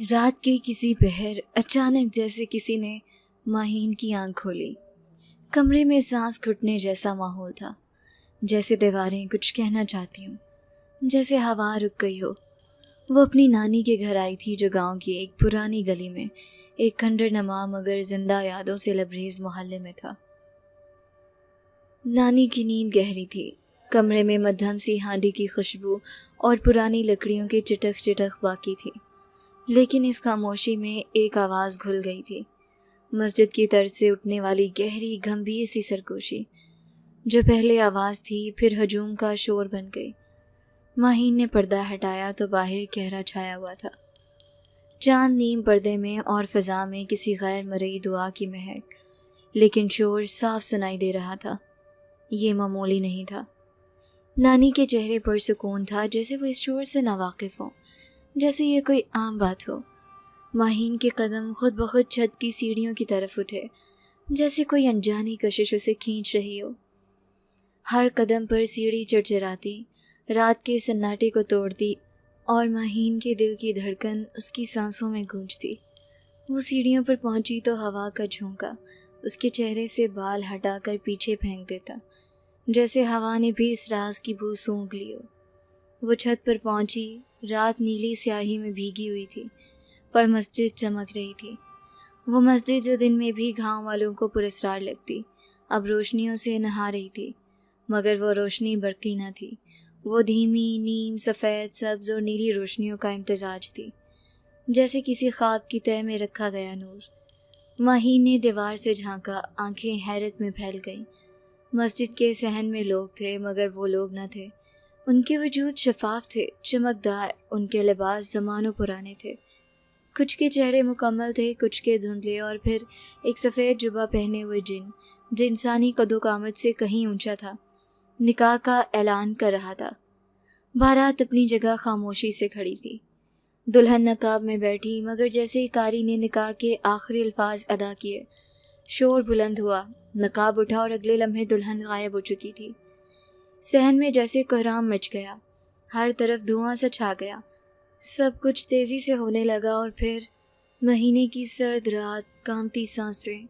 رات کے کسی پہر اچانک جیسے کسی نے ماہین کی آنکھ کھولی۔ کمرے میں سانس گھٹنے جیسا ماحول تھا، جیسے دیواریں کچھ کہنا چاہتی ہوں، جیسے ہوا رک گئی ہو۔ وہ اپنی نانی کے گھر آئی تھی جو گاؤں کی ایک پرانی گلی میں ایک کھنڈر نما مگر زندہ یادوں سے لبریز محلے میں تھا۔ نانی کی نیند گہری تھی، کمرے میں مدھم سی ہانڈی کی خوشبو اور پرانی لکڑیوں کی چٹک چٹک باقی تھی، لیکن اس خاموشی میں ایک آواز گھل گئی تھی، مسجد کی طرف سے اٹھنے والی گہری گھمبیر سی سرگوشی، جو پہلے آواز تھی پھر ہجوم کا شور بن گئی۔ ماہین نے پردہ ہٹایا تو باہر کہرا چھایا ہوا تھا، چاند نیم پردے میں اور فضا میں کسی غیر مرئی دعا کی مہک، لیکن شور صاف سنائی دے رہا تھا۔ یہ معمولی نہیں تھا۔ نانی کے چہرے پر سکون تھا، جیسے وہ اس شور سے ناواقف ہوں، جیسے یہ کوئی عام بات ہو۔ ماہین کے قدم خود بخود چھت کی سیڑھیوں کی طرف اٹھے، جیسے کوئی انجانی کشش اسے کھینچ رہی ہو۔ ہر قدم پر سیڑھی چرچراتی، رات کے سناٹے کو توڑتی، اور ماہین کے دل کی دھڑکن اس کی سانسوں میں گونجتی۔ وہ سیڑھیوں پر پہنچی تو ہوا کا جھونکا اس کے چہرے سے بال ہٹا کر پیچھے پھینک دیتا، جیسے ہوا نے بھی اس راز کی بو سونگھ لی ہو۔ وہ چھت پر پہنچی، رات نیلی سیاہی میں بھیگی ہوئی تھی، پر مسجد چمک رہی تھی۔ وہ مسجد جو دن میں بھی گاؤں والوں کو پراسرار لگتی، اب روشنیوں سے نہا رہی تھی، مگر وہ روشنی برقی نہ تھی، وہ دھیمی، نیم، سفید، سبز اور نیلی روشنیوں کا امتزاج تھی، جیسے کسی خواب کی تہہ میں رکھا گیا نور۔ ماہین نے دیوار سے جھانکا، آنکھیں حیرت میں پھیل گئیں۔ مسجد کے صحن میں لوگ تھے، مگر وہ لوگ نہ تھے۔ ان کے وجود شفاف تھے، چمکدار، ان کے لباس زمانوں پرانے تھے۔ کچھ کے چہرے مکمل تھے، کچھ کے دھندلے، اور پھر ایک سفید جبہ پہنے ہوئے جن، جو انسانی قد و قامت سے کہیں اونچا تھا، نکاح کا اعلان کر رہا تھا۔ بارات اپنی جگہ خاموشی سے کھڑی تھی۔ دلہن نقاب میں بیٹھی، مگر جیسے قاری نے نکاح کے آخری الفاظ ادا کیے، شور بلند ہوا، نقاب اٹھا اور اگلے لمحے دلہن غائب ہو چکی تھی۔ صحن میں جیسے کوہرام مچ گیا، ہر طرف دھواں سا چھا گیا، سب کچھ تیزی سے ہونے لگا، اور پھر مہینے کی سرد رات، کانپتی سانسیں،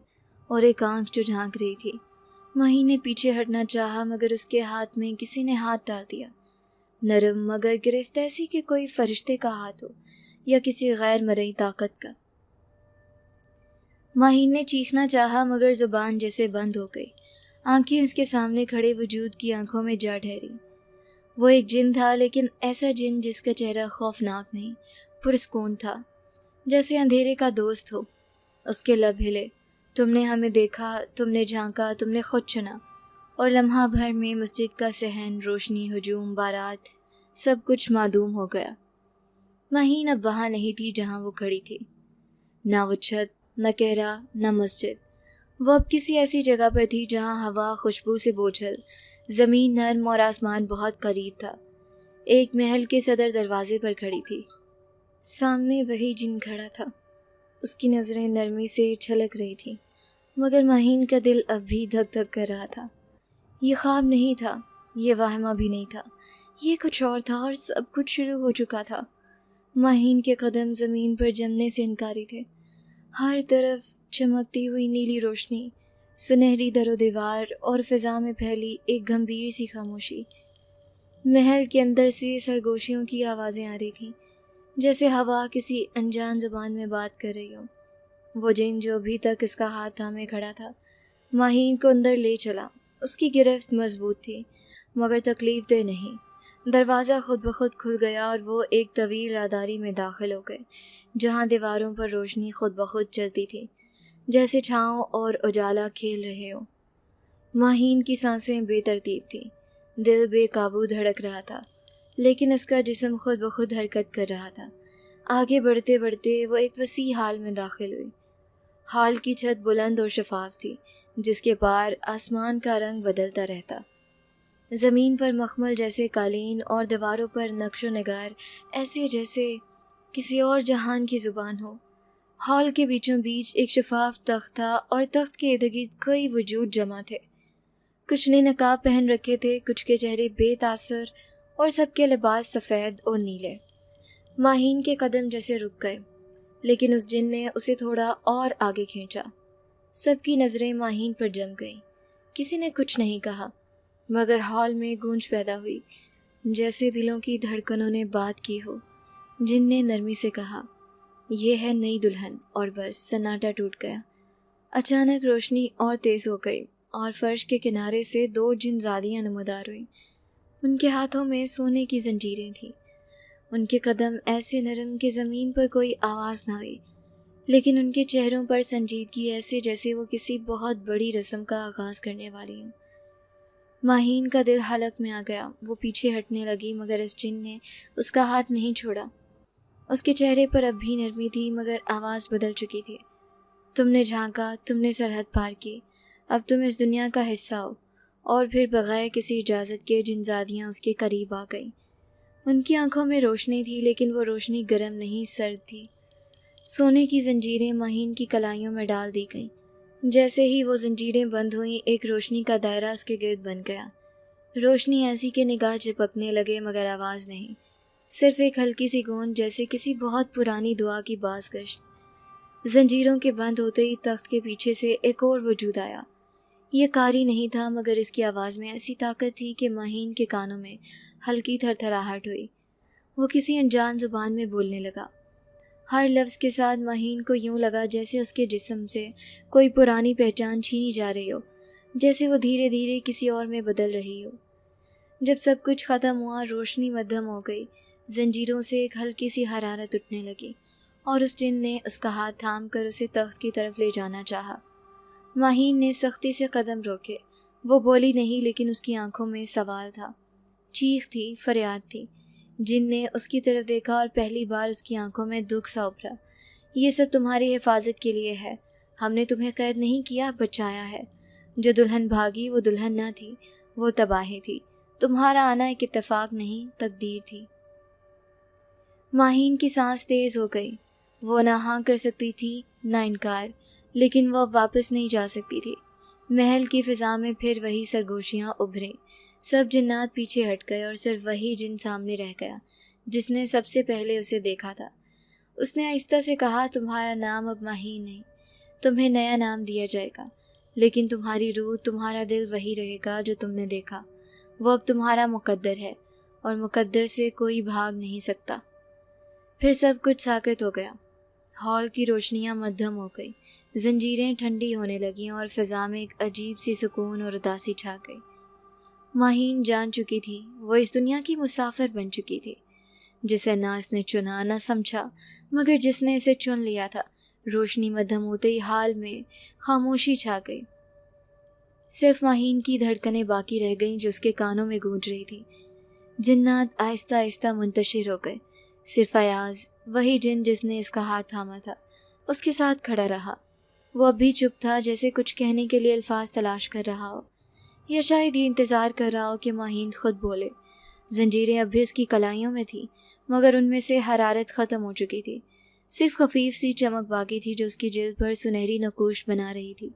اور ایک آنکھ جو جھانک رہی تھی۔ ماہین نے پیچھے ہٹنا چاہا، مگر اس کے ہاتھ میں کسی نے ہاتھ ڈال دیا، نرم مگر گرفت، ایسی کہ کوئی فرشتے کا ہاتھ ہو یا کسی غیر مرئی طاقت کا۔ ماہین نے چیخنا چاہا، مگر زبان جیسے بند ہو گئی، آنکھیں اس کے سامنے کھڑے وجود کی آنکھوں میں جا ٹھہری۔ وہ ایک جن تھا، لیکن ایسا جن جس کا چہرہ خوفناک نہیں، پرسکون تھا، جیسے اندھیرے کا دوست ہو۔ اس کے لب ہلے، تم نے ہمیں دیکھا، تم نے جھانکا، تم نے خود چنا، اور لمحہ بھر میں مسجد کا صحن، روشنی، ہجوم، بارات، سب کچھ معدوم ہو گیا۔ ماہین اب وہاں نہیں تھی جہاں وہ کھڑی تھی، نہ وہ چھت، نہ کہرا، نہ مسجد۔ وہ اب کسی ایسی جگہ پر تھی جہاں ہوا خوشبو سے بوجھل، زمین نرم اور آسمان بہت قریب تھا۔ ایک محل کے صدر دروازے پر کھڑی تھی، سامنے وہی جن کھڑا تھا، اس کی نظریں نرمی سے چھلک رہی تھیں، مگر ماہین کا دل اب بھی دھک دھک کر رہا تھا۔ یہ خواب نہیں تھا، یہ واہمہ بھی نہیں تھا، یہ کچھ اور تھا، اور سب کچھ شروع ہو چکا تھا۔ ماہین کے قدم زمین پر جمنے سے انکاری تھے، ہر طرف چمکتی ہوئی نیلی روشنی، سنہری در و دیوار، اور فضا میں پھیلی ایک گھمبیر سی خاموشی۔ محل کے اندر سے سرگوشیوں کی آوازیں آ رہی تھیں، جیسے ہوا کسی انجان زبان میں بات کر رہی ہو۔ وہ جن جو ابھی تک اس کا ہاتھ تھامے کھڑا تھا، ماہین کو اندر لے چلا۔ اس کی گرفت مضبوط تھی، مگر تکلیف دہ نہیں۔ دروازہ خود بخود کھل گیا، اور وہ ایک طویل راداری میں داخل ہو گئے، جہاں دیواروں پر روشنی خود بخود چلتی تھی، جیسے چھاؤں اور اجالا کھیل رہے ہو۔ ماہین کی سانسیں بے ترتیب تھیں، دل بے قابو دھڑک رہا تھا، لیکن اس کا جسم خود بخود حرکت کر رہا تھا۔ آگے بڑھتے بڑھتے وہ ایک وسیع ہال میں داخل ہوئی۔ ہال کی چھت بلند اور شفاف تھی، جس کے پار آسمان کا رنگ بدلتا رہتا۔ زمین پر مخمل جیسے قالین، اور دیواروں پر نقش و نگار ایسے جیسے کسی اور جہان کی زبان ہو۔ ہال کے بیچوں بیچ ایک شفاف تخت تھا، اور تخت کے ارد گرد کئی وجود جمع تھے۔ کچھ نے نقاب پہن رکھے تھے، کچھ کے چہرے بے تاثر، اور سب کے لباس سفید اور نیلے۔ ماہین کے قدم جیسے رک گئے، لیکن اس جن نے اسے تھوڑا اور آگے کھینچا۔ سب کی نظریں ماہین پر جم گئیں۔ کسی نے کچھ نہیں کہا، مگر ہال میں گونج پیدا ہوئی، جیسے دلوں کی دھڑکنوں نے بات کی ہو۔ جن نے نرمی سے کہا، یہ ہے نئی دلہن، اور بس سناٹا ٹوٹ گیا۔ اچانک روشنی اور تیز ہو گئی اور فرش کے کنارے سے 2 جن زادیاں نمودار ہوئیں۔ ان کے ہاتھوں میں سونے کی زنجیریں تھیں۔ ان کے قدم ایسے نرم کہ زمین پر کوئی آواز نہ آئی، لیکن ان کے چہروں پر سنجیدگی ایسے جیسے وہ کسی بہت بڑی رسم کا آغاز کرنے والی ہوں۔ ماہین کا دل حلق میں آ گیا۔ وہ پیچھے ہٹنے لگی، مگر اس جن نے اس کا ہاتھ نہیں چھوڑا۔ اس کے چہرے پر اب بھی نرمی تھی، مگر آواز بدل چکی تھی۔ تم نے جھانکا، تم نے سرحد پار کی، اب تم اس دنیا کا حصہ ہو۔ اور پھر بغیر کسی اجازت کے جن زادیاں اس کے قریب آ گئیں۔ ان کی آنکھوں میں روشنی تھی، لیکن وہ روشنی گرم نہیں، سرد تھی۔ سونے کی زنجیریں ماہین کی کلائیوں میں ڈال دی گئیں۔ جیسے ہی وہ زنجیریں بند ہوئیں، ایک روشنی کا دائرہ اس کے گرد بن گیا۔ روشنی ایسی کہ نگاہ چپکنے لگے، مگر آواز نہیں، صرف ایک ہلکی سی گونج، جیسے کسی بہت پرانی دعا کی باز گشت۔ زنجیروں کے بند ہوتے ہی تخت کے پیچھے سے ایک اور وجود آیا۔ یہ قاری نہیں تھا، مگر اس کی آواز میں ایسی طاقت تھی کہ ماہین کے کانوں میں ہلکی تھر تھراہٹ ہوئی۔ وہ کسی انجان زبان میں بولنے لگا۔ ہر لفظ کے ساتھ ماہین کو یوں لگا جیسے اس کے جسم سے کوئی پرانی پہچان چھینی جا رہی ہو، جیسے وہ دھیرے دھیرے کسی اور میں بدل رہی ہو۔ جب سب کچھ ختم ہوا، روشنی مدھم ہو گئی، زنجیروں سے ایک ہلکی سی حرارت اٹھنے لگی، اور اس جن نے اس کا ہاتھ تھام کر اسے تخت کی طرف لے جانا چاہا۔ ماہین نے سختی سے قدم روکے۔ وہ بولی نہیں، لیکن اس کی آنکھوں میں سوال تھا، چیخ تھی، فریاد تھی۔ جن نے اس کی طرف دیکھا اور پہلی بار اس کی آنکھوں میں دکھ سا ابھرا۔ یہ سب تمہاری حفاظت کے لیے ہے۔ ہم نے تمہیں قید نہیں کیا، بچایا ہے۔ جو دلہن بھاگی وہ دلہن نہ تھی، وہ تباہی تھی۔ تمہارا آنا ایک اتفاق نہیں، تقدیر تھی۔ ماہین کی سانس تیز ہو گئی۔ وہ نہ ہاں کر سکتی تھی، نہ انکار، لیکن وہ اب واپس نہیں جا سکتی تھی۔ محل کی فضا میں پھر وہی سرگوشیاں ابھریں۔ سب جنات پیچھے ہٹ گئے اور صرف وہی جن سامنے رہ گیا جس نے سب سے پہلے اسے دیکھا تھا۔ اس نے آہستہ سے کہا، تمہارا نام اب ماہین نہیں، تمہیں نیا نام دیا جائے گا، لیکن تمہاری روح، تمہارا دل وہی رہے گا جو تم نے دیکھا۔ وہ اب تمہارا مقدر ہے، اور مقدر سے کوئی بھاگ نہیں سکتا۔ پھر سب کچھ ساکت ہو گیا۔ ہال کی روشنیاں مدھم ہو گئی، زنجیریں ٹھنڈی ہونے لگیں، اور فضا میں ایک عجیب سی سکون اور اداسی چھا گئی۔ ماہین جان چکی تھی، وہ اس دنیا کی مسافر بن چکی تھی، جسے نہ اس نے چنا نہ سمجھا، مگر جس نے اسے چن لیا تھا۔ روشنی مدھم ہوتے ہی حال میں خاموشی چھا گئی۔ صرف ماہین کی دھڑکنیں باقی رہ گئیں جو اس کے کانوں میں گونج رہی تھی۔ جنات آہستہ آہستہ منتشر ہو گئے۔ صرف ایاز، وہی جن جس نے اس کا ہاتھ تھاما تھا، اس کے ساتھ کھڑا رہا۔ وہ اب بھی چپ تھا، جیسے کچھ کہنے کے لیے الفاظ تلاش کر رہا ہو، یا شاید یہ انتظار کر رہا ہو کہ ماہین خود بولے۔ زنجیریں اب بھی اس کی کلائیوں میں تھیں، مگر ان میں سے حرارت ختم ہو چکی تھی۔ صرف خفیف سی چمک باقی تھی جو اس کی جلد پر سنہری نقوش بنا رہی تھی۔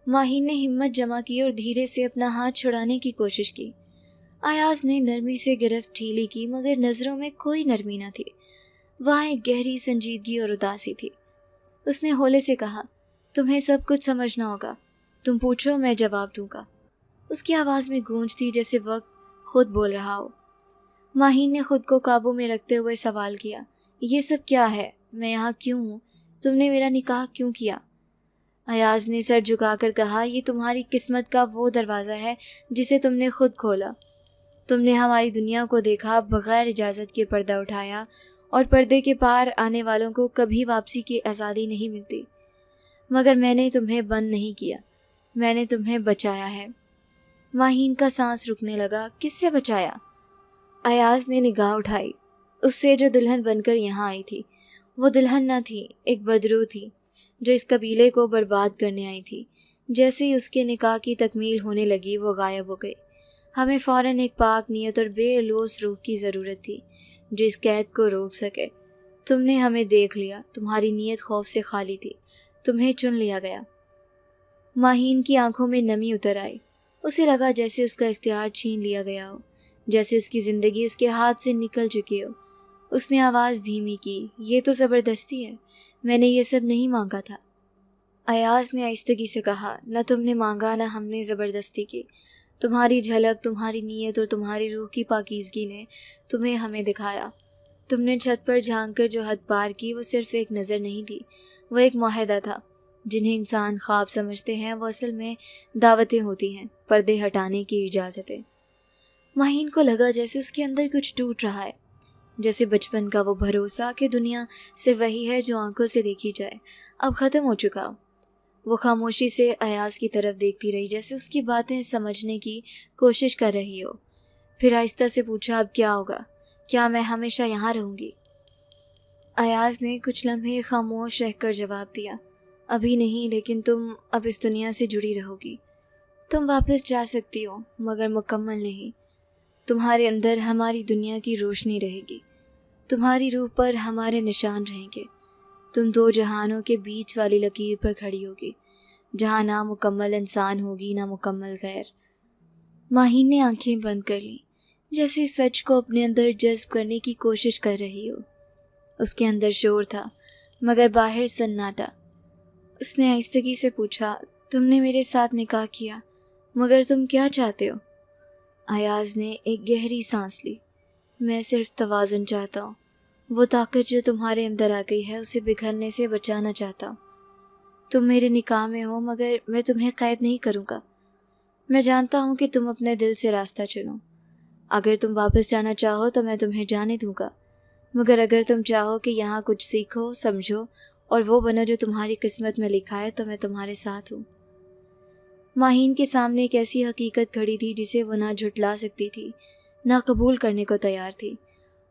ماہین نے ہمت جمع کی اور دھیرے سے اپنا ہاتھ چھڑانے کی کوشش کی۔ ایاز نے نرمی سے گرفت ڈھیلی کی، مگر نظروں میں کوئی نرمی نہ تھی، وہاں ایک گہری سنجیدگی اور اداسی تھی۔ اس نے ہولے سے کہا، تمہیں سب کچھ سمجھنا ہوگا، تم پوچھو، میں جواب دوں گا۔ اس کی آواز میں گونج تھی، جیسے وقت خود بول رہا ہو۔ ماہین نے خود کو قابو میں رکھتے ہوئے سوال کیا، یہ سب کیا ہے؟ میں یہاں کیوں ہوں؟ تم نے میرا نکاح کیوں کیا؟ ایاز نے سر جھکا کر کہا، یہ تمہاری قسمت کا وہ دروازہ ہے جسے تم نے خود کھولا۔ تم نے ہماری دنیا کو دیکھا، بغیر اجازت کے پردہ اٹھایا، اور پردے کے پار آنے والوں کو کبھی واپسی کی آزادی نہیں ملتی۔ مگر میں نے تمہیں بند نہیں کیا، میں نے تمہیں بچایا ہے۔ ماہین کا سانس رکنے لگا۔ کس سے بچایا؟ ایاز نے نگاہ اٹھائی، اس سے جو دلہن بن کر یہاں آئی تھی۔ وہ دلہن نہ تھی، ایک بدرو تھی جو اس قبیلے کو برباد کرنے آئی تھی۔ جیسے ہی اس کے نکاح کی تکمیل ہونے لگی، وہ غائب ہو گئی۔ ہمیں فوراً ایک پاک نیت اور بے لوث روح کی ضرورت تھی جو اس قید کو روک سکے۔ تم نے ہمیں دیکھ لیا، تمہاری نیت خوف سے خالی تھی، تمہیں چن لیا گیا۔ ماہین کی آنکھوں میں نمی اتر آئی۔ اسے لگا جیسے اس کا اختیار چھین لیا گیا ہو، جیسے اس کی زندگی اس کے ہاتھ سے نکل چکی ہو۔ اس نے آواز دھیمی کی، یہ تو زبردستی ہے، میں نے یہ سب نہیں مانگا تھا۔ ایاز نے آہستگی سے کہا، نہ تم نے مانگا نہ ہم نے زبردستی کی، تمہاری جھلک، تمہاری نیت اور تمہاری روح کی پاکیزگی نے تمہیں ہمیں دکھایا۔ تم نے چھت پر جھانک کر جو حد پار کی وہ صرف ایک نظر نہیں تھی، وہ ایک معاہدہ تھا۔ جنہیں انسان خواب سمجھتے ہیں وہ اصل میں دعوتیں ہوتی ہیں، پردے ہٹانے کی اجازتیں۔ ماہین کو لگا جیسے اس کے اندر کچھ ٹوٹ رہا ہے، جیسے بچپن کا وہ بھروسہ کہ دنیا صرف وہی ہے جو آنکھوں سے دیکھی جائے اب ختم ہو چکا ہو۔ وہ خاموشی سے ایاز کی طرف دیکھتی رہی، جیسے اس کی باتیں سمجھنے کی کوشش کر رہی ہو۔ پھر آہستہ سے پوچھا، اب کیا ہوگا؟ کیا میں ہمیشہ یہاں رہوں گی؟ ایاز نے کچھ لمحے خاموش رہ کر جواب دیا، ابھی نہیں، لیکن تم اب اس دنیا سے جڑی رہو گی۔ تم واپس جا سکتی ہو مگر مکمل نہیں۔ تمہارے اندر ہماری دنیا کی روشنی رہے گی، تمہاری روح پر ہمارے نشان رہیں گے۔ تم دو جہانوں کے بیچ والی لکیر پر کھڑی ہوگی، جہاں نہ مکمل انسان ہوگی نہ مکمل غیر۔ ماہین نے آنکھیں بند کر لیں، جیسے سچ کو اپنے اندر جذب کرنے کی کوشش کر رہی ہو۔ اس کے اندر شور تھا مگر باہر سناٹا۔ اس نے آہستگی سے پوچھا، تم نے میرے ساتھ نکاح کیا مگر تم کیا چاہتے ہو؟ ایاز نے ایک گہری سانس لی، میں صرف توازن چاہتا ہوں، وہ طاقت جو تمہارے اندر آ گئی ہے اسے بکھرنے سے بچانا چاہتا ہوں۔ تم میرے نکاح میں ہو مگر میں تمہیں قید نہیں کروں گا۔ میں جانتا ہوں کہ تم اپنے دل سے راستہ چنو۔ اگر تم واپس جانا چاہو تو میں تمہیں جانے دوں گا، مگر اگر تم چاہو کہ یہاں کچھ سیکھو، سمجھو اور وہ بنو جو تمہاری قسمت میں لکھا ہے تو میں تمہارے ساتھ ہوں۔ ماہین کے سامنے ایک ایسی حقیقت کھڑی تھی جسے وہ نہ جھٹلا سکتی تھی نہ قبول کرنے کو تیار تھی۔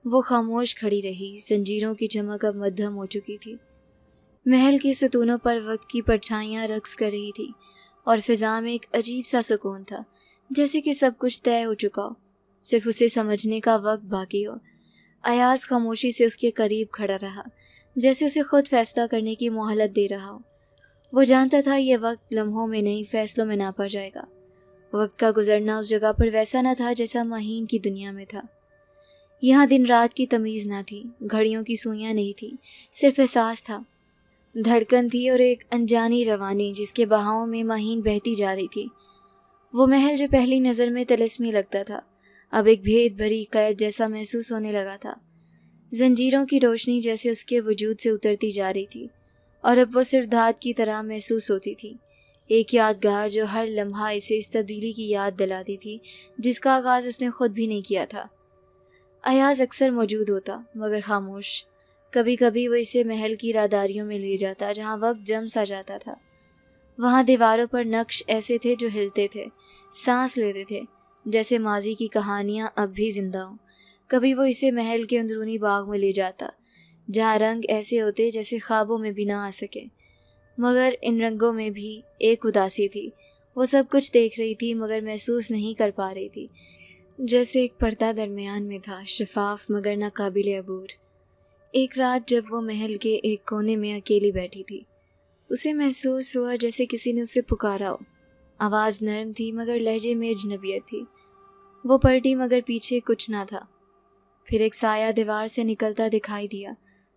وہ خاموش کھڑی رہی، زنجیروں کی چمک اب مدھم ہو چکی تھی۔ محل کے ستونوں پر وقت کی پرچھائیاں رقص کر رہی تھی اور فضا میں ایک عجیب سا سکون تھا، جیسے کہ سب کچھ طے ہو چکا ہو، صرف اسے سمجھنے کا وقت باقی ہو۔ ایاز خاموشی سے اس کے قریب کھڑا رہا، جیسے اسے خود فیصلہ کرنے کی مہلت دے رہا ہو۔ وہ جانتا تھا یہ وقت لمحوں میں نہیں، فیصلوں میں ناپا جائے گا۔ وقت کا گزرنا اس جگہ پر ویسا نہ تھا جیسا ماہین کی دنیا میں تھا۔ یہاں دن رات کی تمیز نہ تھی، گھڑیوں کی سوئیاں نہیں تھیں، صرف احساس تھا، دھڑکن تھی اور ایک انجانی روانی جس کے بہاؤں میں ماہین بہتی جا رہی تھی۔ وہ محل جو پہلی نظر میں طلسمی لگتا تھا اب ایک بھید بھری قید جیسا محسوس ہونے لگا تھا۔ زنجیروں کی روشنی جیسے اس کے وجود سے اترتی جا رہی تھی اور اب وہ صرف دھات کی طرح محسوس ہوتی تھی، ایک یادگار جو ہر لمحہ اسے اس تبدیلی کی یاد دلاتی تھی جس کا آغاز اس نے خود بھی نہیں کیا تھا۔ ایاز اکثر موجود ہوتا مگر خاموش۔ کبھی کبھی وہ اسے محل کی راداریوں میں لے جاتا جہاں وقت جم سا جاتا تھا۔ وہاں دیواروں پر نقش ایسے تھے جو ہلتے تھے، سانس لیتے تھے، جیسے ماضی کی کہانیاں اب بھی زندہ ہوں۔ کبھی وہ اسے محل کے اندرونی باغ میں لے جاتا جہاں رنگ ایسے ہوتے جیسے خوابوں میں بھی نہ آ سکے، مگر ان رنگوں میں بھی ایک اداسی تھی۔ وہ سب کچھ دیکھ رہی تھی مگر محسوس نہیں کر پا رہی تھی، جیسے ایک پردہ درمیان میں تھا، شفاف مگر ناقابل عبور۔ ایک رات جب وہ محل کے ایک کونے میں اکیلی بیٹھی تھی، اسے محسوس ہوا جیسے کسی نے اسے پکارا ہو۔ آواز نرم تھی مگر لہجے میں اجنبیت تھی۔ وہ پلٹی مگر پیچھے کچھ نہ تھا۔ پھر ایک سایہ دیوار سے نکلتا دکھائی دیا،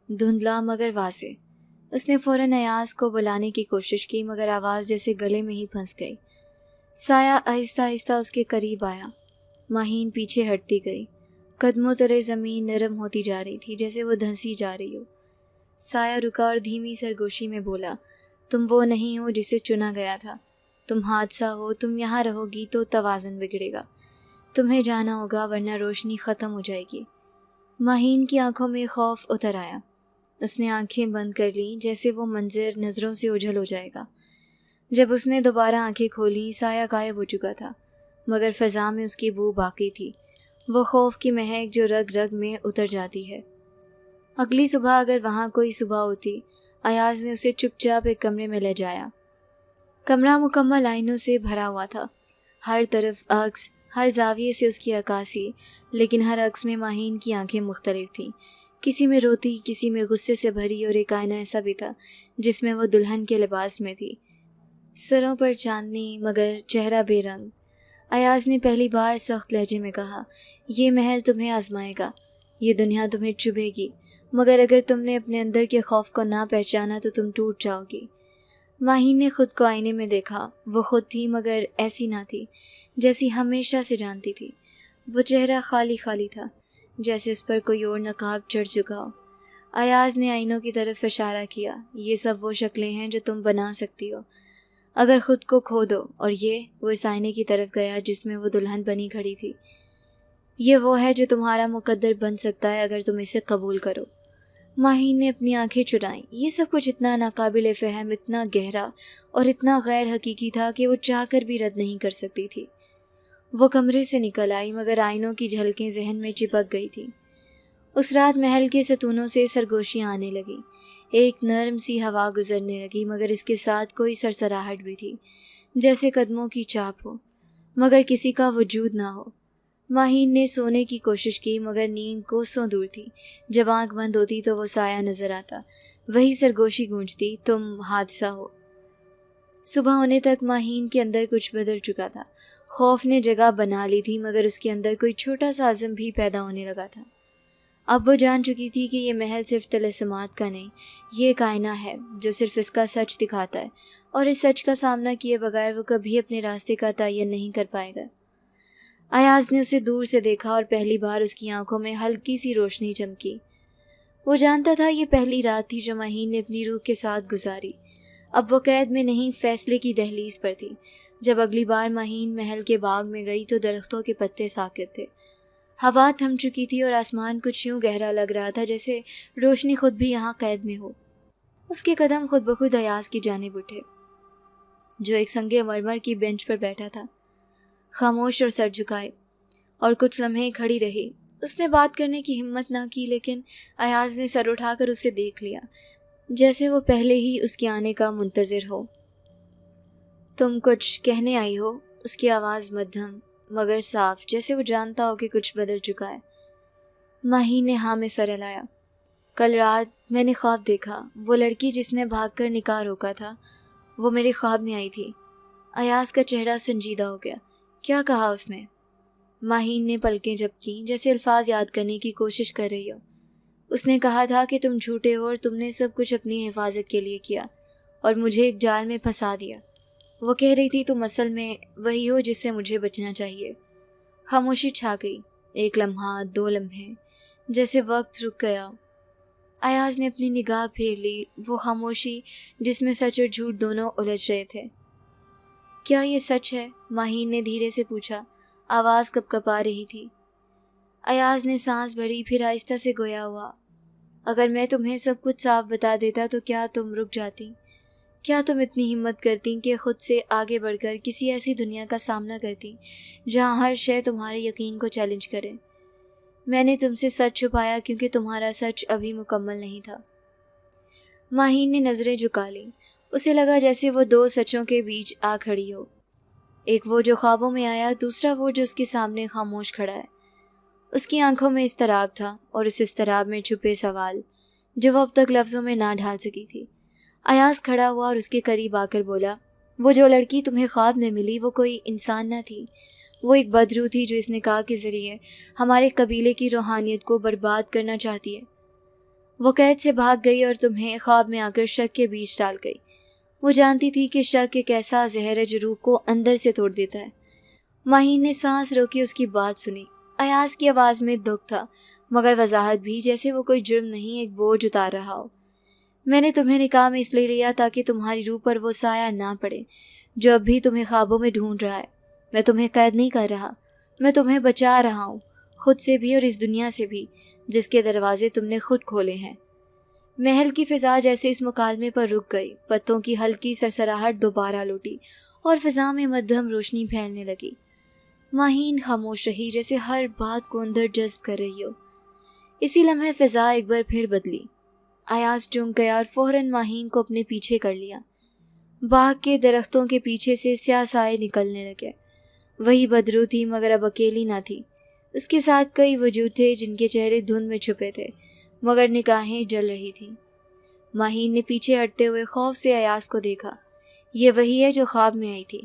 دھندلا مگر واضح۔ اس نے فوراً ایاز کو بلانے کی کوشش کی مگر آواز جیسے گلے میں ہی پھنس گئی۔ سایہ آہستہ آہستہ اس کے قریب آیا، ماہین پیچھے ہٹتی گئی، قدموں تلے زمین نرم ہوتی جا رہی تھی جیسے وہ دھنسی جا رہی ہو۔ سایہ رکا اور دھیمی سرگوشی میں بولا، تم وہ نہیں ہو جسے چنا گیا تھا، تم حادثہ ہو، تم یہاں رہو گی تو توازن بگڑے گا، تمہیں جانا ہوگا ورنہ روشنی ختم ہو جائے گی۔ ماہین کی آنکھوں میں خوف اتر آیا، اس نے آنکھیں بند کر لیں جیسے وہ منظر نظروں سے اوجھل ہو جائے گا۔ جب اس نے دوبارہ آنکھیں کھولیں سایہ غائب ہو چکا تھا مگر فضا میں اس کی بو باقی تھی، وہ خوف کی مہک جو رگ رگ میں اتر جاتی ہے۔ اگلی صبح اگر وہاں کوئی صبح ہوتی، ایاز نے اسے چپ چاپ ایک کمرے میں لے جایا۔ کمرہ مکمل آئینوں سے بھرا ہوا تھا، ہر طرف عکس، ہر زاویے سے اس کی عکاسی، لیکن ہر عکس میں ماہین کی آنکھیں مختلف تھیں، کسی میں روتی، کسی میں غصے سے بھری، اور ایک آئینہ ایسا بھی تھا جس میں وہ دلہن کے لباس میں تھی، سروں پر چاندنی مگر چہرہ بے رنگ۔ ایاز نے پہلی بار سخت لہجے میں کہا، یہ محل تمہیں آزمائے گا، یہ دنیا تمہیں چبھے گی، مگر اگر تم نے اپنے اندر کے خوف کو نہ پہچانا تو تم ٹوٹ جاؤ گی۔ ماہین نے خود کو آئینے میں دیکھا۔ وہ خود تھی مگر ایسی نہ تھی جیسی ہمیشہ سے جانتی تھی۔ وہ چہرہ خالی خالی تھا، جیسے اس پر کوئی اور نقاب چڑھ چکا ہو۔ ایاز نے آئینوں کی طرف اشارہ کیا۔ یہ سب وہ شکلیں ہیں جو تم بنا سکتی ہو اگر خود کو کھو دو، اور یہ وہ اس آئینے کی طرف گیا جس میں وہ دلہن بنی کھڑی تھی۔ یہ وہ ہے جو تمہارا مقدر بن سکتا ہے اگر تم اسے قبول کرو۔ ماہین نے اپنی آنکھیں چرائیں۔ یہ سب کچھ اتنا ناقابل فہم، اتنا گہرا اور اتنا غیر حقیقی تھا کہ وہ چاہ کر بھی رد نہیں کر سکتی تھی۔ وہ کمرے سے نکل آئی مگر آئینوں کی جھلکیں ذہن میں چپک گئی تھی۔ اس رات محل کے ستونوں سے سرگوشیاں آنے لگی۔ ایک نرم سی ہوا گزرنے لگی مگر اس کے ساتھ کوئی سرسراہٹ بھی تھی، جیسے قدموں کی چاپ ہو مگر کسی کا وجود نہ ہو۔ ماہین نے سونے کی کوشش کی مگر نیند کوسوں دور تھی۔ جب آنکھ بند ہوتی تو وہ سایہ نظر آتا، وہی سرگوشی گونجتی، تم حادثہ ہو۔ صبح ہونے تک ماہین کے اندر کچھ بدل چکا تھا۔ خوف نے جگہ بنا لی تھی مگر اس کے اندر کوئی چھوٹا سا عزم بھی پیدا ہونے لگا تھا۔ اب وہ جان چکی تھی کہ یہ محل صرف طلسمات کا نہیں، یہ ایک آئینہ ہے جو صرف اس کا سچ دکھاتا ہے، اور اس سچ کا سامنا کیے بغیر وہ کبھی اپنے راستے کا تعین نہیں کر پائے گا۔ ایاز نے اسے دور سے دیکھا اور پہلی بار اس کی آنکھوں میں ہلکی سی روشنی چمکی۔ وہ جانتا تھا یہ پہلی رات تھی جو ماہین نے اپنی روح کے ساتھ گزاری۔ اب وہ قید میں نہیں، فیصلے کی دہلیز پر تھی۔ جب اگلی بار ماہین محل کے باغ میں گئی تو درختوں کے پتے ساکت تھے، ہوا تھم چکی تھی اور آسمان کچھ یوں گہرا لگ رہا تھا جیسے روشنی خود بھی یہاں قید میں ہو۔ اس کے قدم خود بخود ایاز کی جانب اٹھے، جو ایک سنگ مرمر کی بینچ پر بیٹھا تھا، خاموش اور سر جھکائے، اور کچھ لمحے کھڑی رہی۔ اس نے بات کرنے کی ہمت نہ کی لیکن ایاز نے سر اٹھا کر اسے دیکھ لیا، جیسے وہ پہلے ہی اس کے آنے کا منتظر ہو۔ تم کچھ کہنے آئی ہو؟ اس کی آواز مدھم مگر صاف، جیسے وہ جانتا ہو کہ کچھ بدل چکا ہے۔ ماہین نے ہاں میں سر ہلایا۔ کل رات میں نے خواب دیکھا، وہ لڑکی جس نے بھاگ کر نکاح روکا تھا وہ میرے خواب میں آئی تھی۔ ایاز کا چہرہ سنجیدہ ہو گیا۔ کیا کہا اس نے؟ ماہین نے پلکیں جھپکیں، جیسے الفاظ یاد کرنے کی کوشش کر رہی ہو۔ اس نے کہا تھا کہ تم جھوٹے ہو اور تم نے سب کچھ اپنی حفاظت کے لیے کیا اور مجھے ایک جال میں پھنسا دیا۔ وہ کہہ رہی تھی تم اصل میں وہی ہو جس سے مجھے بچنا چاہیے۔ خاموشی چھا گئی، ایک لمحہ، دو لمحے، جیسے وقت رک گیا۔ ایاز نے اپنی نگاہ پھیر لی، وہ خاموشی جس میں سچ اور جھوٹ دونوں الجھ رہے تھے۔ کیا یہ سچ ہے؟ ماہین نے دھیرے سے پوچھا، آواز کپ کپا رہی تھی۔ ایاز نے سانس بھری، پھر آہستہ سے گویا ہوا۔ اگر میں تمہیں سب کچھ صاف بتا دیتا تو کیا تم رک جاتی؟ کیا تم اتنی ہمت کرتی کہ خود سے آگے بڑھ کر کسی ایسی دنیا کا سامنا کرتی جہاں ہر شے تمہارے یقین کو چیلنج کرے؟ میں نے تم سے سچ چھپایا کیونکہ تمہارا سچ ابھی مکمل نہیں تھا۔ ماہین نے نظریں جھکا لیں۔ اسے لگا جیسے وہ دو سچوں کے بیچ آ کھڑی ہو، ایک وہ جو خوابوں میں آیا، دوسرا وہ جو اس کے سامنے خاموش کھڑا ہے۔ اس کی آنکھوں میں اضطراب تھا اور اس اضطراب میں چھپے سوال جو وہ اب تک لفظوں میں نہ ڈھال سکی تھی۔ ایاز کھڑا ہوا اور اس کے قریب آ کر بولا، وہ جو لڑکی تمہیں خواب میں ملی وہ کوئی انسان نہ تھی، وہ ایک بدروح تھی جو اس نکاح کے ذریعے ہمارے قبیلے کی روحانیت کو برباد کرنا چاہتی ہے۔ وہ قید سے بھاگ گئی اور تمہیں خواب میں آ کر شک کے بیچ ڈال گئی۔ وہ جانتی تھی کہ شک ایک ایسا زہر ہے جو روح کو اندر سے توڑ دیتا ہے۔ ماہین نے سانس روکی، اس کی بات سنی۔ ایاز کی آواز میں دکھ تھا مگر وضاحت بھی، جیسے وہ کوئی جرم نہیں، ایک بوجھ اتار رہا ہو۔ میں نے تمہیں نکاح میں اس لیے لیا تاکہ تمہاری روح پر وہ سایہ نہ پڑے جو اب بھی تمہیں خوابوں میں ڈھونڈ رہا ہے۔ میں تمہیں قید نہیں کر رہا، میں تمہیں بچا رہا ہوں، خود سے بھی اور اس دنیا سے بھی جس کے دروازے تم نے خود کھولے ہیں۔ محل کی فضا جیسے اس مکالمے پر رک گئی، پتوں کی ہلکی سرسراہٹ دوبارہ لوٹی اور فضا میں مدھم روشنی پھیلنے لگی۔ ماہین خاموش رہی، جیسے ہر بات کو اندر جذب کر رہی ہو۔ اسی لمحے فضا ایک بار پھر بدلی۔ ایاز چونک گیا اور فوراً ماہین کو اپنے پیچھے کر لیا۔ باغ کے درختوں کے پیچھے سے سیاہ سائے نکلنے لگے۔ وہی بدرو تھی مگر اب اکیلی نہ تھی، اس کے ساتھ کئی وجود تھے جن کے چہرے دھند میں چھپے تھے مگر نگاہیں جل رہی تھیں۔ ماہین نے پیچھے ہٹتے ہوئے خوف سے ایاز کو دیکھا۔ یہ وہی ہے جو خواب میں آئی تھی۔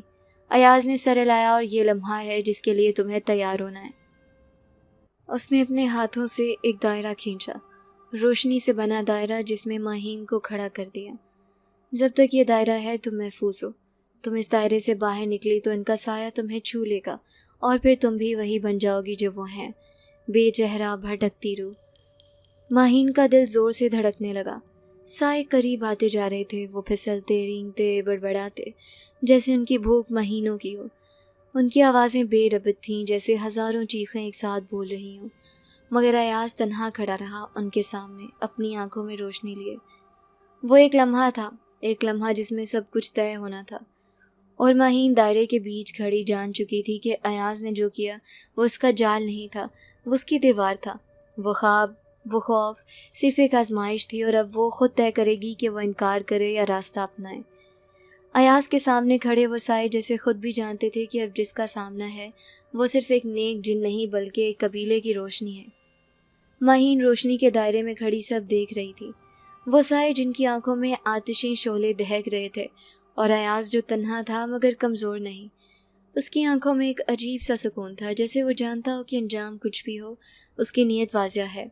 ایاز نے سر ہلایا، اور یہ لمحہ ہے جس کے لیے تمہیں تیار ہونا ہے۔ اس نے اپنے ہاتھوں سے ایک دائرہ کھینچا، روشنی سے بنا دائرہ جس میں ماہین کو کھڑا کر دیا۔ جب تک یہ دائرہ ہے تم محفوظ ہو، تم اس دائرے سے باہر نکلی تو ان کا سایہ تمہیں چھو لے گا اور پھر تم بھی وہی بن جاؤ گی جو وہ ہیں، بے چہرہ بھٹکتی روح۔ ماہین کا دل زور سے دھڑکنے لگا۔ سائے قریب آتے جا رہے تھے، وہ پھسلتے، رینگتے، بڑبڑاتے جیسے ان کی بھوک مہینوں کی ہو۔ ان کی آوازیں بے ربط تھیں، جیسے ہزاروں چیخیں ایک ساتھ بول رہی ہوں، مگر ایاز تنہا کھڑا رہا ان کے سامنے، اپنی آنکھوں میں روشنی لیے۔ وہ ایک لمحہ تھا، ایک لمحہ جس میں سب کچھ طے ہونا تھا، اور ماہین دائرے کے بیچ کھڑی جان چکی تھی کہ ایاز نے جو کیا وہ اس کا جال نہیں تھا، وہ اس کی دیوار تھا۔ وہ خواب، وہ خوف صرف ایک آزمائش تھی، اور اب وہ خود طے کرے گی کہ وہ انکار کرے یا راستہ اپنائے۔ ایاز کے سامنے کھڑے وہ سائے جیسے خود بھی جانتے تھے کہ اب جس کا سامنا ہے وہ صرف ایک نیک جن نہیں بلکہ ایک قبیلے کی روشنی ہے۔ ماہین روشنی کے دائرے میں کھڑی سب دیکھ رہی تھی، وہ سائے جن کی آنکھوں میں آتشیں شعلے دہک رہے تھے، اور ایاز جو تنہا تھا مگر کمزور نہیں۔ اس کی آنکھوں میں ایک عجیب سا سکون تھا، جیسے وہ جانتا ہو کہ انجام کچھ بھی ہو اس کی نیت واضح ہے۔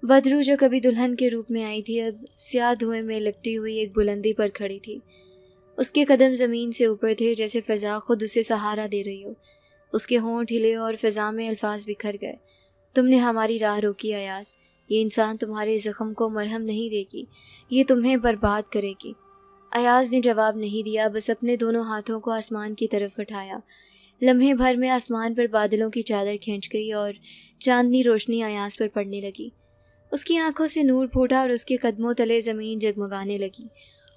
بدرو جو کبھی دلہن کے روپ میں آئی تھی، اب سیاہ دھوئیں میں لپٹی ہوئی ایک بلندی پر کھڑی تھی۔ اس کے قدم زمین سے اوپر تھے، جیسے فضا خود اسے سہارا دے رہی ہو۔ اس کے ہونٹ ہلے اور فضا میں الفاظ بکھر گئے۔ تم نے ہماری راہ روکی ایاز، یہ انسان تمہارے زخم کو مرہم نہیں دے گی، یہ تمہیں برباد کرے گی۔ ایاز نے جواب نہیں دیا، بس اپنے دونوں ہاتھوں کو آسمان کی طرف اٹھایا۔ لمحے بھر میں آسمان پر بادلوں کی چادر کھینچ گئی اور چاندنی روشنی ایاز پر پڑنے لگی۔ اس کی آنکھوں سے نور پھوٹا اور اس کے قدموں تلے زمین جگمگانے لگی۔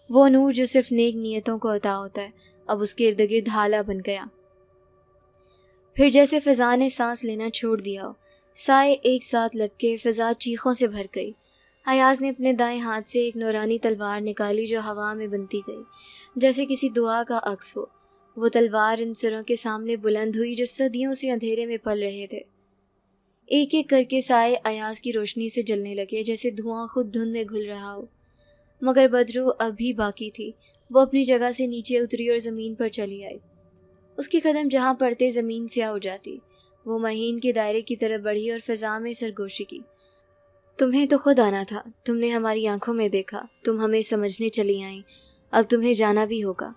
وہ نور جو صرف نیک نیتوں کو عطا ہوتا ہے، اب اس کے ارد گرد ہالہ بن گیا۔ پھر جیسے فضا نے سانس لینا چھوڑ دیا ہو، سائے ایک ساتھ لپکے، فضا چیخوں سے بھر گئی۔ ایاز نے اپنے دائیں ہاتھ سے ایک نورانی تلوار نکالی جو ہوا میں بنتی گئی، جیسے کسی دعا کا عکس ہو۔ وہ تلوار ان سروں کے سامنے بلند ہوئی جو صدیوں سے اندھیرے میں پل رہے تھے۔ ایک ایک کر کے سائے ایاز کی روشنی سے جلنے لگے، جیسے دھواں خود دھند میں گھل رہا ہو۔ مگر بدرو اب بھی باقی تھی، وہ اپنی جگہ سے نیچے اتری اور زمین پر چلی آئی۔ اس کے قدم جہاں پڑتے زمین سیاہ ہو جاتی۔ وہ مہین کے دائرے کی طرف بڑھی اور فضا میں سرگوشی کی۔ تمہیں تو خود آنا تھا، تم نے ہماری آنکھوں میں دیکھا، تم ہمیں سمجھنے چلی آئیں، اب تمہیں جانا بھی ہوگا۔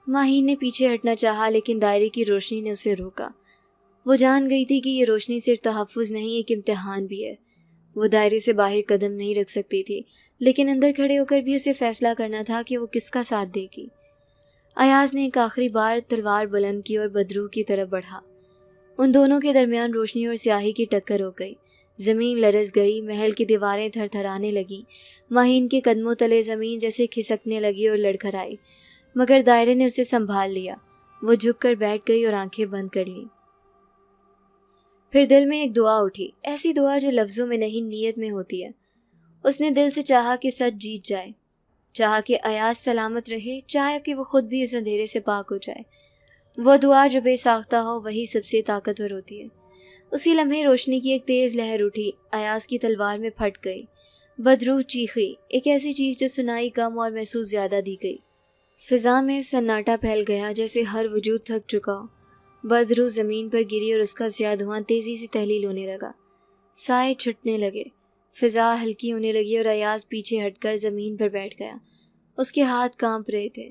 ماہین نے پیچھے ہٹنا چاہا، لیکن دائرے کی روشنی نے اسے روکا۔ وہ جان گئی تھی کہ یہ روشنی صرف تحفظ نہیں، ایک امتحان بھی ہے۔ وہ دائرے سے باہر قدم نہیں رکھ سکتی تھی، لیکن اندر کھڑے ہو کر بھی اسے فیصلہ کرنا تھا کہ وہ کس کا ساتھ دے گی۔ ایاز نے ایک آخری بار تلوار بلند کی اور بدرو کی طرف بڑھا۔ ان دونوں کے درمیان روشنی اور سیاہی کی ٹکر ہو گئی۔ زمین لرز گئی، محل کی دیواریں تھر تھرانے لگیں، ماہین کے قدموں تلے زمین جیسے کھسکنے لگی اور لڑکھڑائی، مگر دائرے نے اسے سنبھال لیا۔ وہ جھک کر بیٹھ گئی اور آنکھیں بند کر لیں۔ پھر دل میں ایک دعا اٹھی، ایسی دعا جو لفظوں میں نہیں نیت میں ہوتی ہے۔ اس نے دل سے چاہا کہ سچ جیت جائے، چاہا کہ ایاز سلامت رہے، چاہا کہ وہ خود بھی اس اندھیرے سے پاک ہو جائے۔ وہ دعا جو بے ساختہ ہو وہی سب سے طاقتور ہوتی ہے۔ اسی لمحے روشنی کی ایک تیز لہر اٹھی، ایاز کی تلوار میں پھٹ گئی۔ بدرو چیخی، ایک ایسی چیخ جو سنائی کم اور محسوس زیادہ دی گئی۔ فضا میں سناٹا پھیل گیا، جیسے ہر وجود تھک چکا ہو۔ بدرو زمین پر گری اور اس کا سیاہ دھواں تیزی سے تحلیل ہونے لگا۔ سائے چھٹنے لگے، فضا ہلکی ہونے لگی اور ایاز پیچھے ہٹ کر زمین پر بیٹھ گیا۔ اس کے ہاتھ کانپ رہے تھے۔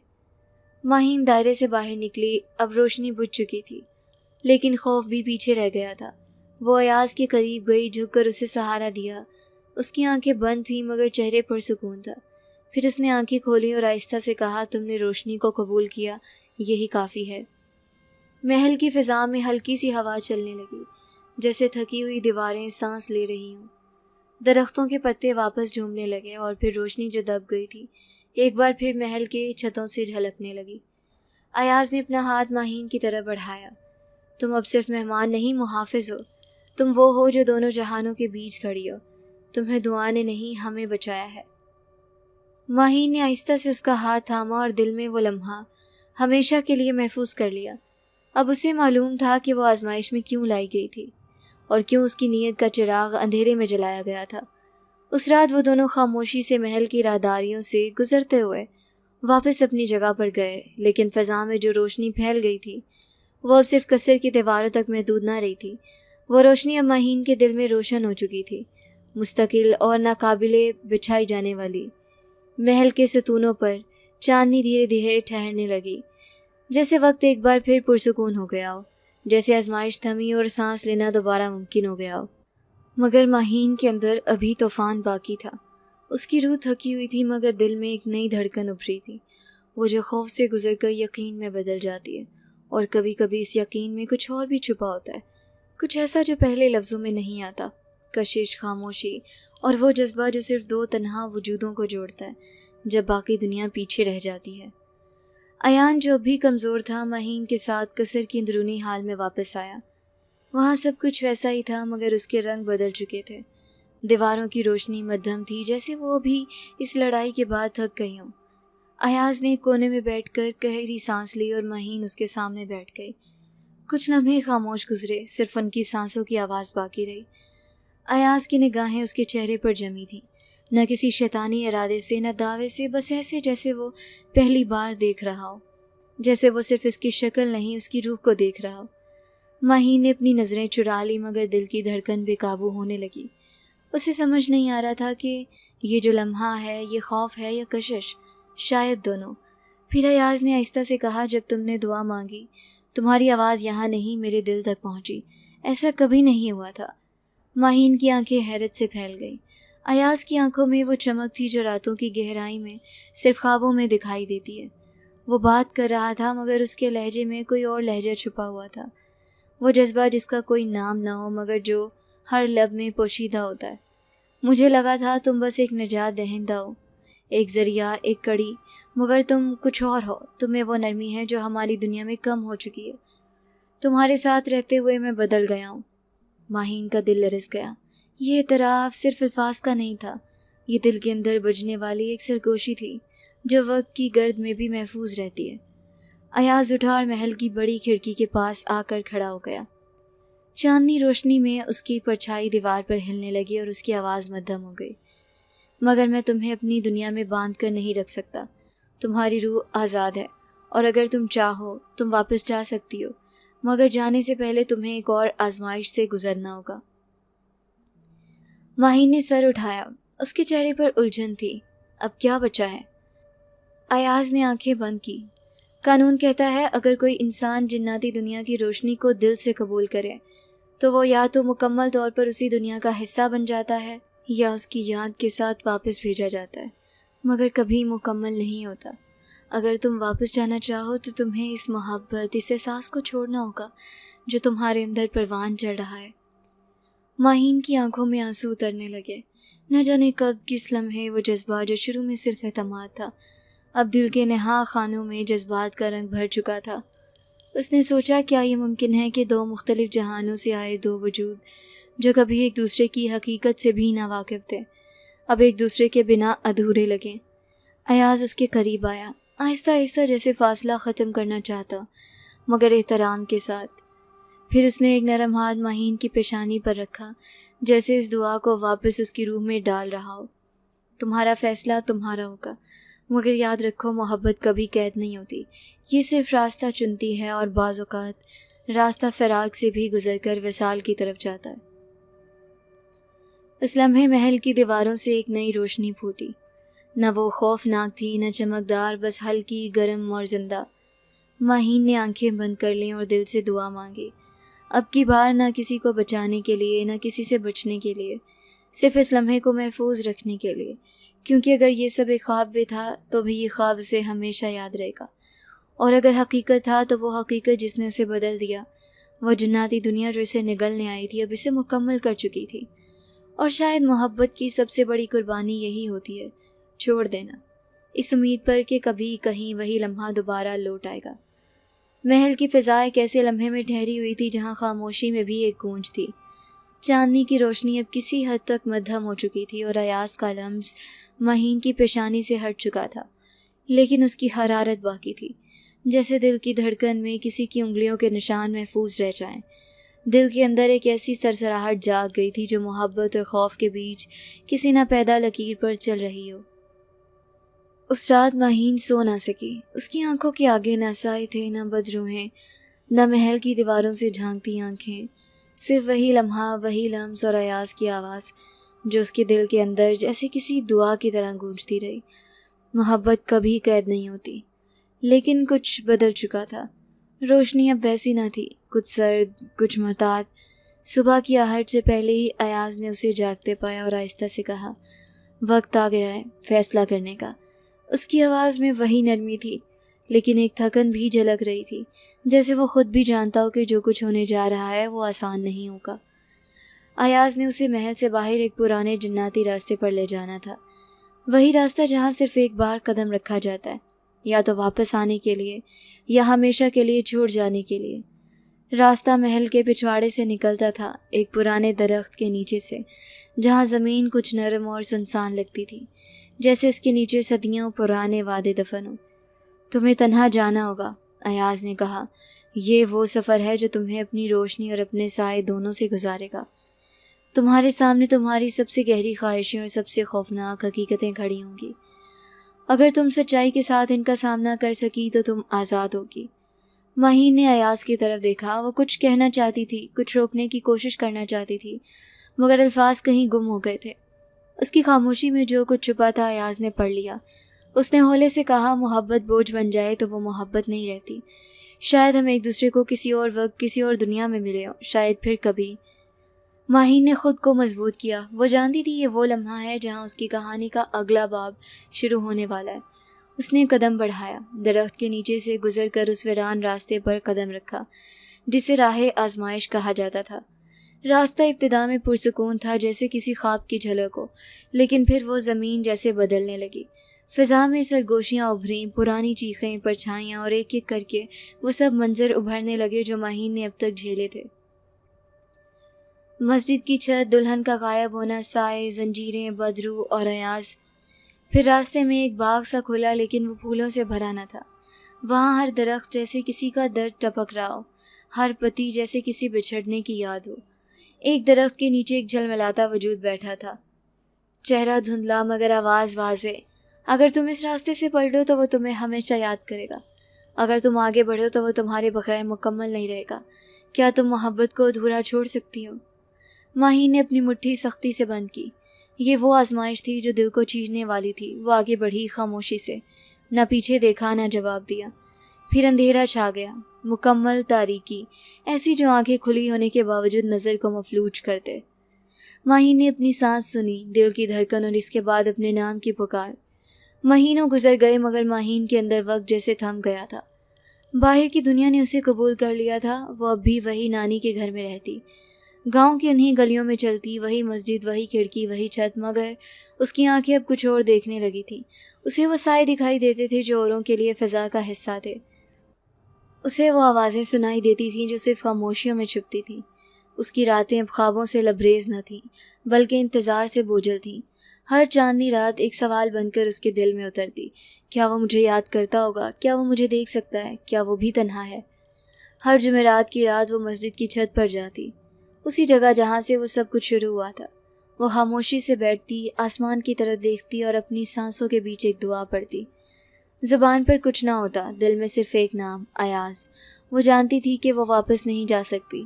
ماہین دائرے سے باہر نکلی، اب روشنی بجھ چکی تھی، لیکن خوف بھی پیچھے رہ گیا تھا۔ وہ ایاز کے قریب گئی، جھک کر اسے سہارا دیا۔ اس کی آنکھیں بند تھیں مگر چہرے پر سکون تھا۔ پھر اس نے آنکھیں کھولی اور آہستہ سے کہا، تم نے روشنی کو قبول کیا، یہی کافی ہے۔ محل کی فضا میں ہلکی سی ہوا چلنے لگی، جیسے تھکی ہوئی دیواریں سانس لے رہی ہوں۔ درختوں کے پتے واپس جھومنے لگے اور پھر روشنی جو دب گئی تھی ایک بار پھر محل کے چھتوں سے جھلکنے لگی۔ ایاز نے اپنا ہاتھ ماہین کی طرف بڑھایا۔ تم اب صرف مہمان نہیں، محافظ ہو۔ تم وہ ہو جو دونوں جہانوں کے بیچ کھڑی ہو۔ تمہیں دعا نے نہیں، ہمیں بچایا ہے۔ ماہین نے آہستہ سے اس کا ہاتھ تھاما اور دل میں وہ لمحہ ہمیشہ کے لیے محفوظ کر لیا۔ اب اسے معلوم تھا کہ وہ آزمائش میں کیوں لائی گئی تھی اور کیوں اس کی نیت کا چراغ اندھیرے میں جلایا گیا تھا۔ اس رات وہ دونوں خاموشی سے محل کی راہداریوں سے گزرتے ہوئے واپس اپنی جگہ پر گئے، لیکن فضا میں جو روشنی پھیل گئی تھی وہ اب صرف قصر کی دیواروں تک محدود نہ رہی تھی، وہ روشنی اب مہین کے دل میں روشن ہو چکی تھی، مستقل اور ناقابل بچھائی جانے والی۔ محل کے ستونوں پر چاندنی دھیرے دھیرے ٹھہرنے لگی، جیسے وقت ایک بار پھر پرسکون ہو گیا ہو، جیسے آزمائش تھمی اور سانس لینا دوبارہ ممکن ہو گیا ہو۔ مگر مہین کے اندر ابھی طوفان باقی تھا۔ اس کی روح تھکی ہوئی تھی، مگر دل میں ایک نئی دھڑکن ابھری تھی، وہ جو خوف سے گزر کر یقین میں بدل جاتی ہے۔ اور کبھی کبھی اس یقین میں کچھ اور بھی چھپا ہوتا ہے، کچھ ایسا جو پہلے لفظوں میں نہیں آتا، کشش، خاموشی، اور وہ جذبہ جو صرف دو تنہا وجودوں کو جوڑتا ہے جب باقی دنیا پیچھے رہ جاتی ہے۔ ایان جو اب بھی کمزور تھا، مہین کے ساتھ قصر کی اندرونی حال میں واپس آیا۔ وہاں سب کچھ ویسا ہی تھا، مگر اس کے رنگ بدل چکے تھے۔ دیواروں کی روشنی مدھم تھی، جیسے وہ بھی اس لڑائی کے بعد تھک گئی ہوں۔ ایاز نے کونے میں بیٹھ کر گہری سانس لی اور مہین اس کے سامنے بیٹھ گئی۔ کچھ لمحے خاموش گزرے، صرف ان کی سانسوں کی آواز باقی رہی۔ ایاز کی نگاہیں اس کے چہرے پر جمی تھیں، نہ کسی شیطانی ارادے سے، نہ دعوے سے، بس ایسے جیسے وہ پہلی بار دیکھ رہا ہو، جیسے وہ صرف اس کی شکل نہیں، اس کی روح کو دیکھ رہا ہو۔ مہین نے اپنی نظریں چرا لی، مگر دل کی دھڑکن بے قابو ہونے لگی۔ اسے سمجھ نہیں آ رہا تھا کہ یہ جو لمحہ ہے، یہ خوف ہے یا کشش، شاید دونوں۔ پھر ایاز نے آہستہ سے کہا، جب تم نے دعا مانگی، تمہاری آواز یہاں نہیں میرے دل تک پہنچی، ایسا کبھی نہیں ہوا تھا۔ مہین کی آنکھیں حیرت سے پھیل گئیں۔ ایاز کی آنکھوں میں وہ چمک تھی جو راتوں کی گہرائی میں صرف خوابوں میں دکھائی دیتی ہے۔ وہ بات کر رہا تھا، مگر اس کے لہجے میں کوئی اور لہجہ چھپا ہوا تھا، وہ جذبہ جس کا کوئی نام نہ ہو، مگر جو ہر لب میں پوشیدہ ہوتا ہے۔ مجھے لگا تھا تم بس ایک نجات دہندہ ہو، ایک ذریعہ، ایک کڑی، مگر تم کچھ اور ہو۔ تمہیں وہ نرمی ہے جو ہماری دنیا میں کم ہو چکی ہے۔ تمہارے ساتھ رہتے ہوئے میں بدل گیا ہوں۔ مہین کا دل لرز گیا۔ یہ اعتراف صرف الفاظ کا نہیں تھا، یہ دل کے اندر بجنے والی ایک سرگوشی تھی جو وقت کی گرد میں بھی محفوظ رہتی ہے۔ ایاز اٹھا اور محل کی بڑی کھڑکی کے پاس آ کر کھڑا ہو گیا۔ چاندنی روشنی میں اس کی پرچھائی دیوار پر ہلنے لگی اور اس کی آواز مدھم ہو گئی۔ مگر میں تمہیں اپنی دنیا میں باندھ کر نہیں رکھ سکتا۔ تمہاری روح آزاد ہے، اور اگر تم چاہو تم واپس جا سکتی ہو، مگر جانے سے پہلے تمہیں ایک اور آزمائش سے گزرنا ہوگا۔ مہین نے سر اٹھایا، اس کے چہرے پر الجھن تھی۔ اب کیا بچا ہے؟ ایاز نے آنکھیں بند کی۔ قانون کہتا ہے اگر کوئی انسان جناتی دنیا کی روشنی کو دل سے قبول کرے تو وہ یا تو مکمل طور پر اسی دنیا کا حصہ بن جاتا ہے یا اس کی یاد کے ساتھ واپس بھیجا جاتا ہے، مگر کبھی مکمل نہیں ہوتا۔ اگر تم واپس جانا چاہو تو تمہیں اس محبت، اس احساس کو چھوڑنا ہوگا جو تمہارے اندر پروان چڑھ رہا ہے۔ مہین کی آنکھوں میں آنسو اترنے لگے۔ نہ جانے کب کس لمحے وہ جذبہ جو شروع میں صرف اعتماد تھا، اب دل کے نہا خانوں میں جذبات کا رنگ بھر چکا تھا۔ اس نے سوچا، کیا یہ ممکن ہے کہ دو مختلف جہانوں سے آئے دو وجود جو کبھی ایک دوسرے کی حقیقت سے بھی نا واقف تھے، اب ایک دوسرے کے بنا ادھورے لگیں؟ ایاز اس کے قریب آیا، آہستہ آہستہ جیسے فاصلہ ختم کرنا چاہتا، مگر احترام کے ساتھ۔ پھر اس نے ایک نرم ہاتھ مہین کی پیشانی پر رکھا، جیسے اس دعا کو واپس اس کی روح میں ڈال رہا ہو۔ تمہارا فیصلہ تمہارا ہوگا، مگر یاد رکھو اس کبھی قید نہیں ہوتی، یہ صرف راستہ چنتی ہے، اور بعض اوقات راستہ فراق سے بھی گزر کر وصال کی طرف جاتا ہے۔ اس لمحے محل کی دیواروں سے ایک نئی روشنی پھوٹی، نہ وہ خوفناک تھی، نہ چمکدار، بس ہلکی، گرم اور زندہ۔ مہین نے آنکھیں بند کر لیں اور دل سے دعا مانگی، اب کی بار نہ کسی کو بچانے کے لیے، نہ کسی سے بچنے کے لیے، صرف اس لمحے کو محفوظ رکھنے کے لیے، کیونکہ اگر یہ سب ایک خواب بھی تھا تو بھی یہ خواب اسے ہمیشہ یاد رہے گا، اور اگر حقیقت تھا تو وہ حقیقت جس نے اسے بدل دیا، وہ جناتی دنیا جو اسے نگلنے آئی تھی، اب اسے مکمل کر چکی تھی۔ اور شاید محبت کی سب سے بڑی قربانی یہی ہوتی ہے، چھوڑ دینا، اس امید پر کہ کبھی کہیں وہی لمحہ دوبارہ لوٹ آئے گا۔ محل کی فضا ایک ایسے لمحے میں ٹھہری ہوئی تھی جہاں خاموشی میں بھی ایک گونج تھی۔ چاندنی کی روشنی اب کسی حد تک مدھم ہو چکی تھی اور ایاز کا لمس مہین کی پیشانی سے ہٹ چکا تھا، لیکن اس کی حرارت باقی تھی، جیسے دل کی دھڑکن میں کسی کی انگلیوں کے نشان محفوظ رہ جائیں۔ دل کے اندر ایک ایسی سرسراہٹ جاگ گئی تھی جو محبت اور خوف کے بیچ کسی نہ پیدا لکیر پر چل رہی ہو۔ اس رات مہین سو نہ سکی، اس کی آنکھوں کے آگے نہ سائے تھے، نہ بدروہیں، نہ محل کی دیواروں سے جھانکتی آنکھیں، صرف وہی لمحہ، وہی لمس اور ایاز کی آواز جو اس کے دل کے اندر جیسے کسی دعا کی طرح گونجتی رہی۔ محبت کبھی قید نہیں ہوتی، لیکن کچھ بدل چکا تھا۔ روشنی اب ویسی نہ تھی، کچھ سرد، کچھ محتاط۔ صبح کی آہٹ سے پہلے ہی ایاز نے اسے جاگتے پایا اور آہستہ سے کہا، وقت آ گیا ہے فیصلہ کرنے کا۔ اس کی آواز میں وہی نرمی تھی، لیکن ایک تھکن بھی جھلک رہی تھی، جیسے وہ خود بھی جانتا ہو کہ جو کچھ ہونے جا رہا ہے وہ آسان نہیں ہوگا۔ ایاز نے اسے محل سے باہر ایک پرانے جناتی راستے پر لے جانا تھا، وہی راستہ جہاں صرف ایک بار قدم رکھا جاتا ہے، یا تو واپس آنے کے لیے یا ہمیشہ کے لیے چھوڑ جانے کے لیے۔ راستہ محل کے پچھواڑے سے نکلتا تھا، ایک پرانے درخت کے نیچے سے، جہاں زمین کچھ نرم اور سنسان لگتی تھی، جیسے اس کے نیچے صدیوں پرانے وعدے دفن ہوں۔ تمہیں تنہا جانا ہوگا، ایاز نے کہا۔ یہ وہ سفر ہے جو تمہیں اپنی روشنی اور اپنے سائے دونوں سے گزارے گا۔ تمہارے سامنے تمہاری سب سے گہری خواہشیں اور سب سے خوفناک حقیقتیں کھڑی ہوں گی۔ اگر تم سچائی کے ساتھ ان کا سامنا کر سکی تو تم آزاد ہوگی۔ ماہین نے ایاز کی طرف دیکھا۔ وہ کچھ کہنا چاہتی تھی، کچھ روکنے کی کوشش کرنا چاہتی تھی، مگر الفاظ کہیں گم ہو گئے تھے۔ اس کی خاموشی میں جو کچھ چھپا تھا ایاز نے پڑھ لیا۔ اس نے ہولے سے کہا، محبت بوجھ بن جائے تو وہ محبت نہیں رہتی۔ شاید ہم ایک دوسرے کو کسی اور وقت، کسی اور دنیا میں ملے ہوں، شاید پھر کبھی۔ ماہین نے خود کو مضبوط کیا۔ وہ جانتی تھی یہ وہ لمحہ ہے جہاں اس کی کہانی کا اگلا باب شروع ہونے والا ہے۔ اس نے قدم بڑھایا، درخت کے نیچے سے گزر کر اس ویران راستے پر قدم رکھا جسے راہ آزمائش کہا جاتا تھا۔ راستہ ابتدا میں پرسکون تھا، جیسے کسی خواب کی جھلک ہو، لیکن پھر وہ زمین جیسے بدلنے لگی۔ فضا میں سرگوشیاں ابھریں، پرانی چیخیں، پرچھائیاں، اور ایک ایک کر کے وہ سب منظر ابھرنے لگے جو ماہین نے اب تک جھیلے تھے۔ مسجد کی چھت، دلہن کا غائب ہونا، سائے، زنجیریں، بدرو اور ایاز۔ پھر راستے میں ایک باغ سا کھلا، لیکن وہ پھولوں سے بھرا نہ تھا۔ وہاں ہر درخت جیسے کسی کا درد ٹپک رہا ہو، ہر پتی جیسے کسی بچھڑنے کی یاد ہو۔ ایک درخت کے نیچے ایک جھلملاتا وجود بیٹھا تھا، چہرہ دھندلا مگر آواز واضح۔ اگر تم اس راستے سے پلٹو تو وہ تمہیں ہمیشہ یاد کرے گا، اگر تم آگے بڑھو تو وہ تمہارے بغیر مکمل نہیں رہے گا۔ کیا تم محبت کو ادھورا چھوڑ سکتی ہو؟ ماہین نے اپنی مٹھی سختی سے بند کی۔ یہ وہ آزمائش تھی جو دل کو چیرنے والی تھی۔ وہ آگے بڑھی خاموشی سے، نہ پیچھے دیکھا نہ جواب دیا۔ پھر اندھیرا چھا گیا، مکمل تاریکی، ایسی جو آنکھیں کھلی ہونے کے باوجود نظر کو مفلوج کر دے۔ ماہین نے اپنی سانس سنی، دل کی دھڑکن، اور اس کے بعد اپنے نام کی پکار۔ مہینوں گزر گئے مگر ماہین کے اندر وقت جیسے تھم گیا تھا۔ باہر کی دنیا نے اسے قبول کر لیا تھا۔ وہ اب بھی وہی نانی کے گھر میں رہتی، گاؤں کی انہی گلیوں میں چلتی، وہی مسجد، وہی کھڑکی، وہی چھت، مگر اس کی آنکھیں اب کچھ اور دیکھنے لگی تھیں۔ اسے وہ سائے دکھائی دیتے تھے جو اوروں کے لیے فضا کا حصہ تھے۔ اسے وہ آوازیں سنائی دیتی تھیں جو صرف خاموشیوں میں چھپتی تھیں۔ اس کی راتیں اب خوابوں سے لبریز نہ تھیں، بلکہ انتظار سے بوجھل تھیں۔ ہر چاندنی رات ایک سوال بن کر اس کے دل میں اترتی، کیا وہ مجھے یاد کرتا ہوگا؟ کیا وہ مجھے دیکھ سکتا ہے؟ کیا وہ بھی تنہا ہے؟ ہر جمعرات کی رات وہ مسجد کی چھت پر جاتی، اسی جگہ جہاں سے وہ سب کچھ شروع ہوا تھا۔ وہ خاموشی سے بیٹھتی، آسمان کی طرف دیکھتی اور اپنی سانسوں کے بیچ ایک دعا پڑھتی۔ زبان پر کچھ نہ ہوتا، دل میں صرف ایک نام، ایاز۔ وہ جانتی تھی کہ وہ واپس نہیں جا سکتی۔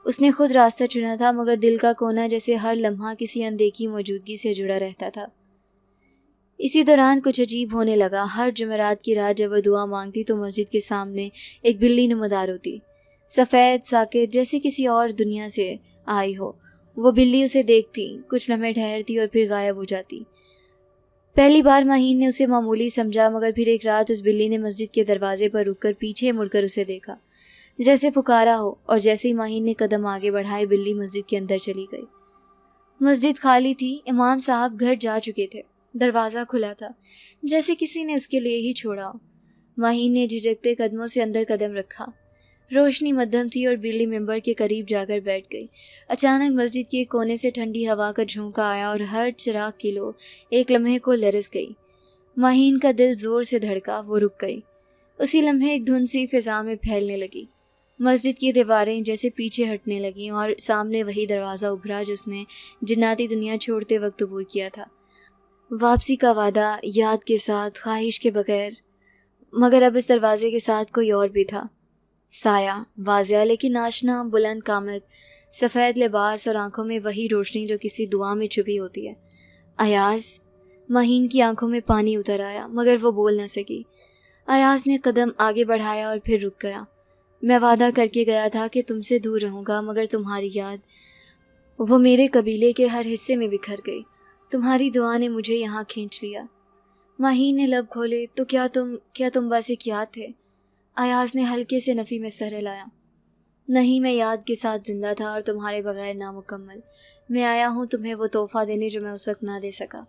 اس نے خود راستہ چنا تھا، مگر دل کا کونا جیسے ہر لمحہ کسی اندیکھی موجودگی سے جڑا رہتا تھا۔ اسی دوران کچھ عجیب ہونے لگا۔ ہر جمعرات کی رات جب وہ دعا مانگتی تو مسجد کے سامنے ایک بلی نمودار ہوتی، سفید، ساکت، جیسے کسی اور دنیا سے آئی ہو۔ وہ بلی اسے دیکھتی، کچھ لمحے ٹھہرتی اور پھر غائب ہو جاتی۔ پہلی بار ماہین نے اسے معمولی سمجھا، مگر پھر ایک رات اس بلی نے مسجد کے دروازے پر رک کر پیچھے مڑ کر اسے دیکھا، جیسے پکارا ہو، اور جیسے ہی ماہین نے قدم آگے بڑھائے بلی مسجد کے اندر چلی گئی۔ مسجد خالی تھی، امام صاحب گھر جا چکے تھے، دروازہ کھلا تھا، جیسے کسی نے اس کے لیے ہی چھوڑا ہو۔ ماہین نے جھجکتے قدموں سے اندر قدم رکھا۔ روشنی مدھم تھی اور بلی ممبر کے قریب جا کر بیٹھ گئی۔ اچانک مسجد کے ایک کونے سے ٹھنڈی ہوا کا جھونکا آیا اور ہر چراغ کی لو ایک لمحے کو لرز گئی۔ ماہین کا دل زور سے دھڑکا، وہ رک گئی۔ اسی لمحے ایک دھند سی فضا میں پھیلنے لگی، مسجد کی دیواریں جیسے پیچھے ہٹنے لگیں اور سامنے وہی دروازہ ابھرا جس نے جناتی دنیا چھوڑتے وقت عبور کیا تھا۔ واپسی کا وعدہ، یاد کے ساتھ، خواہش کے بغیر، مگر اب اس دروازے کے ساتھ کوئی اور بھی تھا۔ سایہ، واضح لیکن آشنا، بلند قامت، سفید لباس اور آنکھوں میں وہی روشنی جو کسی دعا میں چھپی ہوتی ہے۔ ایاز، مہین کی آنکھوں میں پانی اتر آیا مگر وہ بول نہ سکی۔ ایاز نے قدم آگے بڑھایا اور پھر رک گیا۔ میں وعدہ کر کے گیا تھا کہ تم سے دور رہوں گا، مگر تمہاری یاد وہ میرے قبیلے کے ہر حصے میں بکھر گئی۔ تمہاری دعا نے مجھے یہاں کھینچ لیا۔ مہین نے لب کھولے، تو کیا تم بس ایک یاد تھے؟ ایاز نے ہلکے سے نفی میں سر ہلایا۔ نہیں، میں یاد کے ساتھ زندہ تھا اور تمہارے بغیر نامکمل۔ میں آیا ہوں تمہیں وہ تحفہ دینے جو میں اس وقت نہ دے سکا۔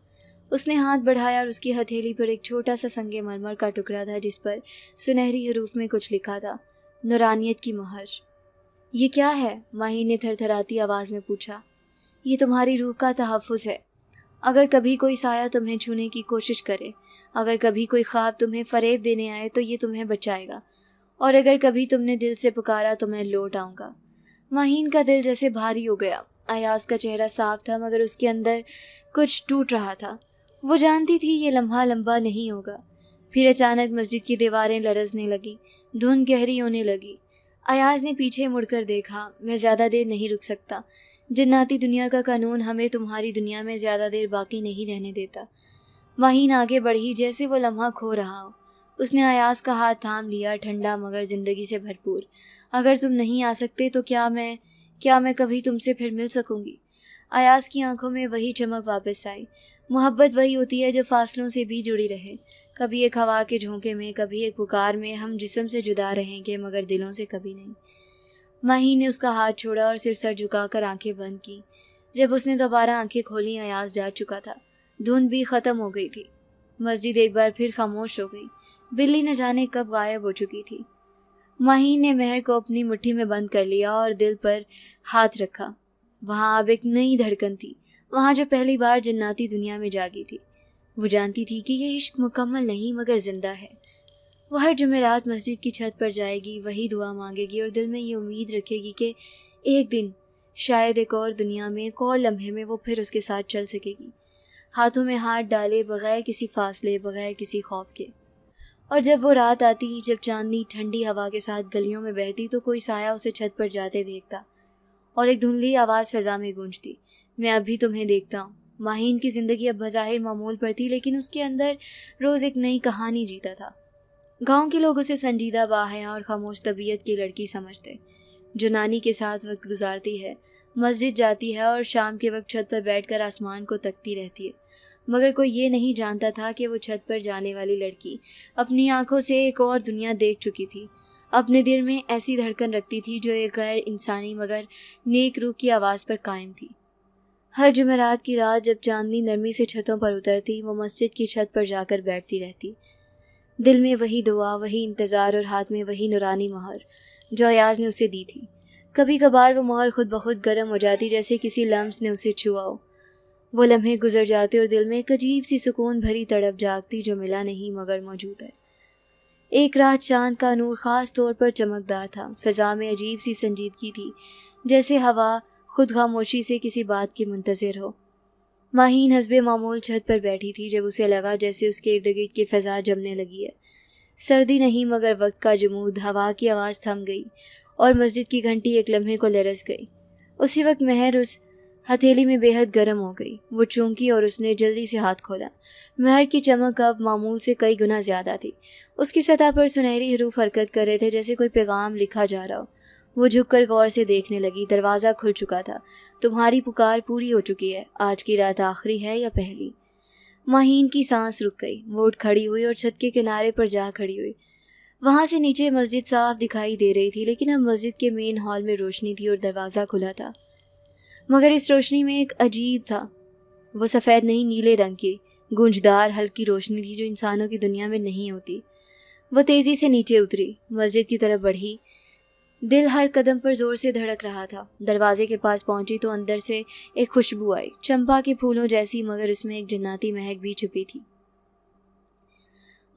اس نے ہاتھ بڑھایا اور اس کی ہتھیلی پر ایک چھوٹا سا سنگ مرمر کا ٹکڑا تھا جس پر سنہری حروف میں کچھ لکھا تھا، نورانیت کی مہر۔ یہ کیا ہے؟ مہین نے تھر تھراتی آواز میں پوچھا۔ یہ تمہاری روح کا تحفظ ہے۔ اگر کبھی کوئی سایہ تمہیں چھونے کی کوشش کرے، اگر کبھی کوئی خواب تمہیں فریب دینے آئے تو یہ تمہیں بچائے گا، اور اگر کبھی تم نے دل سے پکارا تو میں لوٹ آؤں گا۔ مہین کا دل جیسے بھاری ہو گیا۔ ایاز کا چہرہ صاف تھا مگر اس کے اندر کچھ ٹوٹ رہا تھا۔ وہ جانتی تھی یہ لمحہ لمبا نہیں ہوگا۔ پھر اچانک مسجد کی دیواریں لرزنے لگی، دھند گہری ہونے لگی۔ ایاز نے پیچھے مڑ کر دیکھا۔ میں زیادہ دیر نہیں رک سکتا۔ جناتی دنیا کا قانون ہمیں تمہاری دنیا میں زیادہ دیر باقی نہیں رہنے دیتا۔ مہین آگے بڑھی جیسے وہ لمحہ کھو رہا ہو۔ اس نے ایاز کا ہاتھ تھام لیا، ٹھنڈا مگر زندگی سے بھرپور۔ اگر تم نہیں آ سکتے تو کیا میں کبھی تم سے پھر مل سکوں گی؟ ایاز کی آنکھوں میں وہی چمک واپس آئی۔ محبت وہی ہوتی ہے جو فاصلوں سے بھی جڑی رہے، کبھی ایک ہوا کے جھونکے میں، کبھی ایک پکار میں ہم جسم سے جدا رہیں گے مگر دلوں سے کبھی نہیں۔ مہین نے اس کا ہاتھ چھوڑا اور صرف سر جھکا کر آنکھیں بند کی۔ جب اس نے دوبارہ آنکھیں کھولی ایاز جا چکا تھا، دھند بھی ختم ہو گئی تھی۔ مسجد ایک بار پھر خاموش ہو گئی۔ بلی نہ جانے کب غائب ہو چکی تھی۔ مہین نے مہر کو اپنی مٹھی میں بند کر لیا اور دل پر ہاتھ رکھا۔ وہاں اب ایک نئی دھڑکن تھی، وہاں جو پہلی بار جناتی دنیا میں جاگی تھی۔ وہ جانتی تھی کہ یہ عشق مکمل نہیں مگر زندہ ہے۔ وہ ہر جمعرات مسجد کی چھت پر جائے گی، وہی دعا مانگے گی اور دل میں یہ امید رکھے گی کہ ایک دن شاید ایک اور دنیا میں، ایک اور لمحے میں وہ پھر اس کے ساتھ چل سکے گی، ہاتھوں میں ہاتھ ڈالے، بغیر کسی فاصلے، بغیر کسی خوف کے۔ اور جب وہ رات آتی، جب چاندنی ٹھنڈی ہوا کے ساتھ گلیوں میں بہتی تو کوئی سایہ اسے چھت پر جاتے دیکھتا اور ایک دھندلی آواز فضا میں گونجتی، میں اب بھی تمہیں دیکھتا ہوں۔ مہین کی زندگی اب بظاہر معمول پر تھی لیکن اس کے اندر روز ایک نئی کہانی جیتا تھا۔ گاؤں کے لوگ اسے سنجیدہ، باحیا اور خاموش طبیعت کی لڑکی سمجھتے جو نانی کے ساتھ وقت گزارتی ہے، مسجد جاتی ہے اور شام کے وقت چھت پر بیٹھ کر آسمان کو تکتی رہتی ہے۔ مگر کوئی یہ نہیں جانتا تھا کہ وہ چھت پر جانے والی لڑکی اپنی آنکھوں سے ایک اور دنیا دیکھ چکی تھی، اپنے دل میں ایسی دھڑکن رکھتی تھی جو ایک غیر انسانی مگر نیک روح کی آواز پر قائم تھی۔ ہر جمعرات کی رات جب چاندنی نرمی سے چھتوں پر اترتی، وہ مسجد کی چھت پر جا کر بیٹھتی رہتی، دل میں وہی دعا، وہی انتظار اور ہاتھ میں وہی نورانی مہر جو ایاز نے اسے دی تھی۔ کبھی کبھار وہ مہر خود بخود گرم ہو جاتی جیسے کسی لمس نے اسے چھوا ہو۔ وہ لمحے گزر جاتے اور دل میں ایک عجیب سی سکون بھری تڑپ جاگتی جو ملا نہیں مگر موجود ہے۔ ایک رات چاند کا نور خاص طور پر چمکدار تھا، فضا میں عجیب سی سنجیدگی تھی، جیسے ہوا خود خاموشی سے کسی بات کے منتظر ہو۔ مہین حسب معمول چھت پر بیٹھی تھی جب اسے لگا جیسے اس کے ارد گرد کی فضا جمنے لگی ہے۔ سردی نہیں مگر وقت کا جمود، ہوا کی آواز تھم گئی اور مسجد کی گھنٹی ایک لمحے کو لرز گئی۔ اسی وقت مہر اس ہتھیلی میں بے حد گرم ہو گئی۔ وہ چونکی اور اس نے جلدی سے ہاتھ کھولا۔ مہر کی چمک اب معمول سے کئی گنا زیادہ تھی۔ اس کی سطح پر سنہری حروف حرکت کر رہے تھے جیسے کوئی پیغام لکھا جا رہا ہو۔ وہ جھک کر غور سے دیکھنے لگی۔ دروازہ کھل چکا تھا۔ تمہاری پکار پوری ہو چکی ہے۔ آج کی رات آخری ہے یا پہلی؟ مہین کی سانس رک گئی۔ وہ اٹھ کھڑی ہوئی اور چھت کے کنارے پر جا کھڑی ہوئی۔ وہاں سے نیچے مسجد صاف دکھائی دے رہی تھی لیکن اب مسجد کے مین ہال میں روشنی تھی اور دروازہ کھلا تھا، مگر اس روشنی میں ایک عجیب تھا۔ وہ سفید نہیں، نیلے رنگ کی گونجدار ہلکی روشنی تھی جو انسانوں کی دنیا میں نہیں ہوتی۔ وہ تیزی سے نیچے اتری، مسجد کی طرف بڑھی، دل ہر قدم پر زور سے دھڑک رہا تھا۔ دروازے کے پاس پہنچی تو اندر سے ایک خوشبو آئی، چمپا کے پھولوں جیسی مگر اس میں ایک جناتی مہک بھی چھپی تھی۔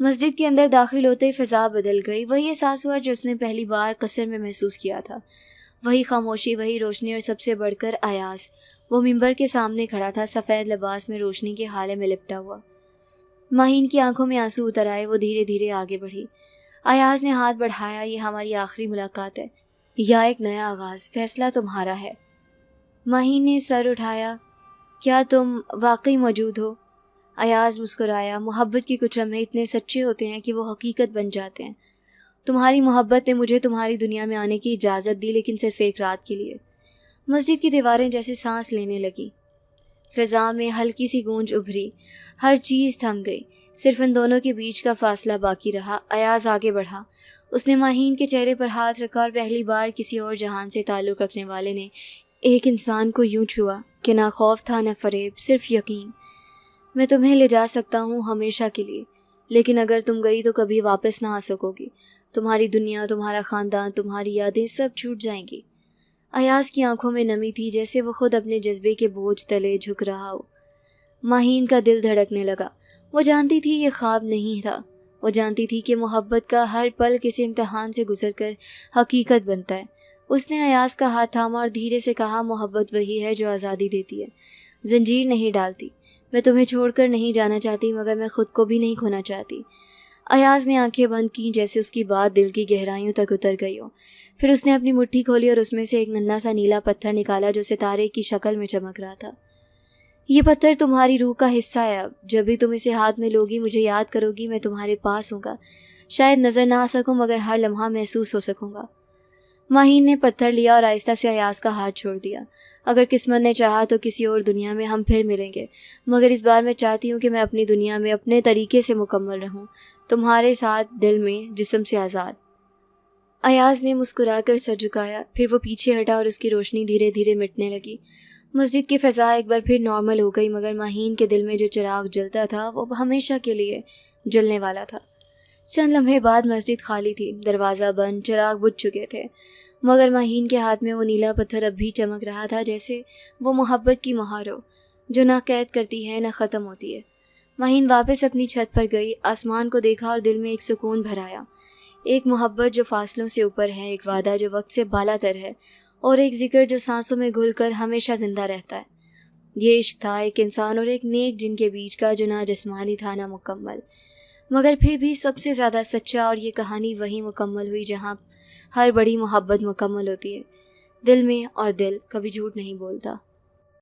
مسجد کے اندر داخل ہوتے ہی فضا بدل گئی۔ وہی احساس ہوا جو اس نے پہلی بار قصر میں محسوس کیا تھا، وہی خاموشی، وہی روشنی اور سب سے بڑھ کر ایاز۔ وہ ممبر کے سامنے کھڑا تھا، سفید لباس میں روشنی کے حالے میں لپٹا ہوا۔ مہین کی آنکھوں میں آنسو اتر آئے۔ وہ دھیرے دھیرے آگے بڑھی۔ ایاز نے ہاتھ بڑھایا۔ یہ ہماری آخری ملاقات ہے یا ایک نیا آغاز، فیصلہ تمہارا ہے۔ ماہین نے سر اٹھایا۔ کیا تم واقعی موجود ہو؟ ایاز مسکرایا۔ محبت کے کچھ لمحے اتنے سچے ہوتے ہیں کہ وہ حقیقت بن جاتے ہیں۔ تمہاری محبت نے مجھے تمہاری دنیا میں آنے کی اجازت دی، لیکن صرف ایک رات کے لیے۔ مسجد کی دیواریں جیسے سانس لینے لگی، فضا میں ہلکی سی گونج ابھری، ہر چیز تھم گئی، صرف ان دونوں کے بیچ کا فاصلہ باقی رہا۔ ایاز آگے بڑھا، اس نے ماہین کے چہرے پر ہاتھ رکھا، اور پہلی بار کسی اور جہان سے تعلق رکھنے والے نے ایک انسان کو یوں چھوا کہ نہ خوف تھا نہ فریب، صرف یقین۔ میں تمہیں لے جا سکتا ہوں ہمیشہ کے لیے، لیکن اگر تم گئی تو کبھی واپس نہ آ سکو گی۔ تمہاری دنیا، تمہارا خاندان، تمہاری یادیں سب چھوٹ جائیں گی۔ ایاز کی آنکھوں میں نمی تھی، جیسے وہ خود اپنے جذبے کے بوجھ تلے جھک رہا ہو۔ ماہین کا دل دھڑکنے لگا۔ وہ جانتی تھی یہ خواب نہیں تھا، وہ جانتی تھی کہ محبت کا ہر پل کسی امتحان سے گزر کر حقیقت بنتا ہے۔ اس نے ایاز کا ہاتھ تھاما اور دھیرے سے کہا، محبت وہی ہے جو آزادی دیتی ہے، زنجیر نہیں ڈالتی۔ میں تمہیں چھوڑ کر نہیں جانا چاہتی، مگر میں خود کو بھی نہیں کھونا چاہتی۔ ایاز نے آنکھیں بند کیں، جیسے اس کی بات دل کی گہرائیوں تک اتر گئی ہو۔ پھر اس نے اپنی مٹھی کھولی اور اس میں سے ایک ننھا سا نیلا پتھر نکالا جو ستارے کی شکل میں چمک رہا تھا۔ یہ پتھر تمہاری روح کا حصہ ہے۔ اب جب بھی تم اسے ہاتھ میں لوگی، مجھے یاد کرو گی، میں تمہارے پاس ہوں گا۔ شاید نظر نہ آ سکوں، مگر ہر لمحہ محسوس ہو سکوں گا۔ ماہین نے پتھر لیا اور آہستہ سے ایاز کا ہاتھ چھوڑ دیا۔ اگر قسمت نے چاہا تو کسی اور دنیا میں ہم پھر ملیں گے، مگر اس بار میں چاہتی ہوں کہ میں اپنی دنیا میں اپنے طریقے سے مکمل رہوں، تمہارے ساتھ، دل میں، جسم سے آزاد۔ ایاز نے مسکرا کر سر جھکایا، پھر وہ پیچھے ہٹا اور اس کی روشنی دھیرے دھیرے مٹنے لگی۔ مسجد کی فضا ایک بار پھر نارمل ہو گئی، مگر ماہین کے دل میں جو چراغ جلتا تھا وہ ہمیشہ کے لیے جلنے والا تھا۔ چند لمحے بعد مسجد خالی تھی، دروازہ بند، چراغ بجھ چکے تھے، مگر ماہین کے ہاتھ میں وہ نیلا پتھر اب بھی چمک رہا تھا، جیسے وہ محبت کی مہار ہو جو نہ قید کرتی ہے نہ ختم ہوتی ہے۔ ماہین واپس اپنی چھت پر گئی، آسمان کو دیکھا اور دل میں ایک سکون بھر آیا۔ ایک محبت جو فاصلوں سے اوپر ہے، ایک وعدہ جو وقت سے بالا تر ہے، اور ایک ذکر جو سانسوں میں گھل کر ہمیشہ زندہ رہتا ہے۔ یہ عشق تھا، ایک انسان اور ایک نیک جن کے بیچ کا، جو نہ جسمانی تھا نہ مکمل، مگر پھر بھی سب سے زیادہ سچا۔ اور یہ کہانی وہیں مکمل ہوئی جہاں ہر بڑی محبت مکمل ہوتی ہے، دل میں، اور دل کبھی جھوٹ نہیں بولتا۔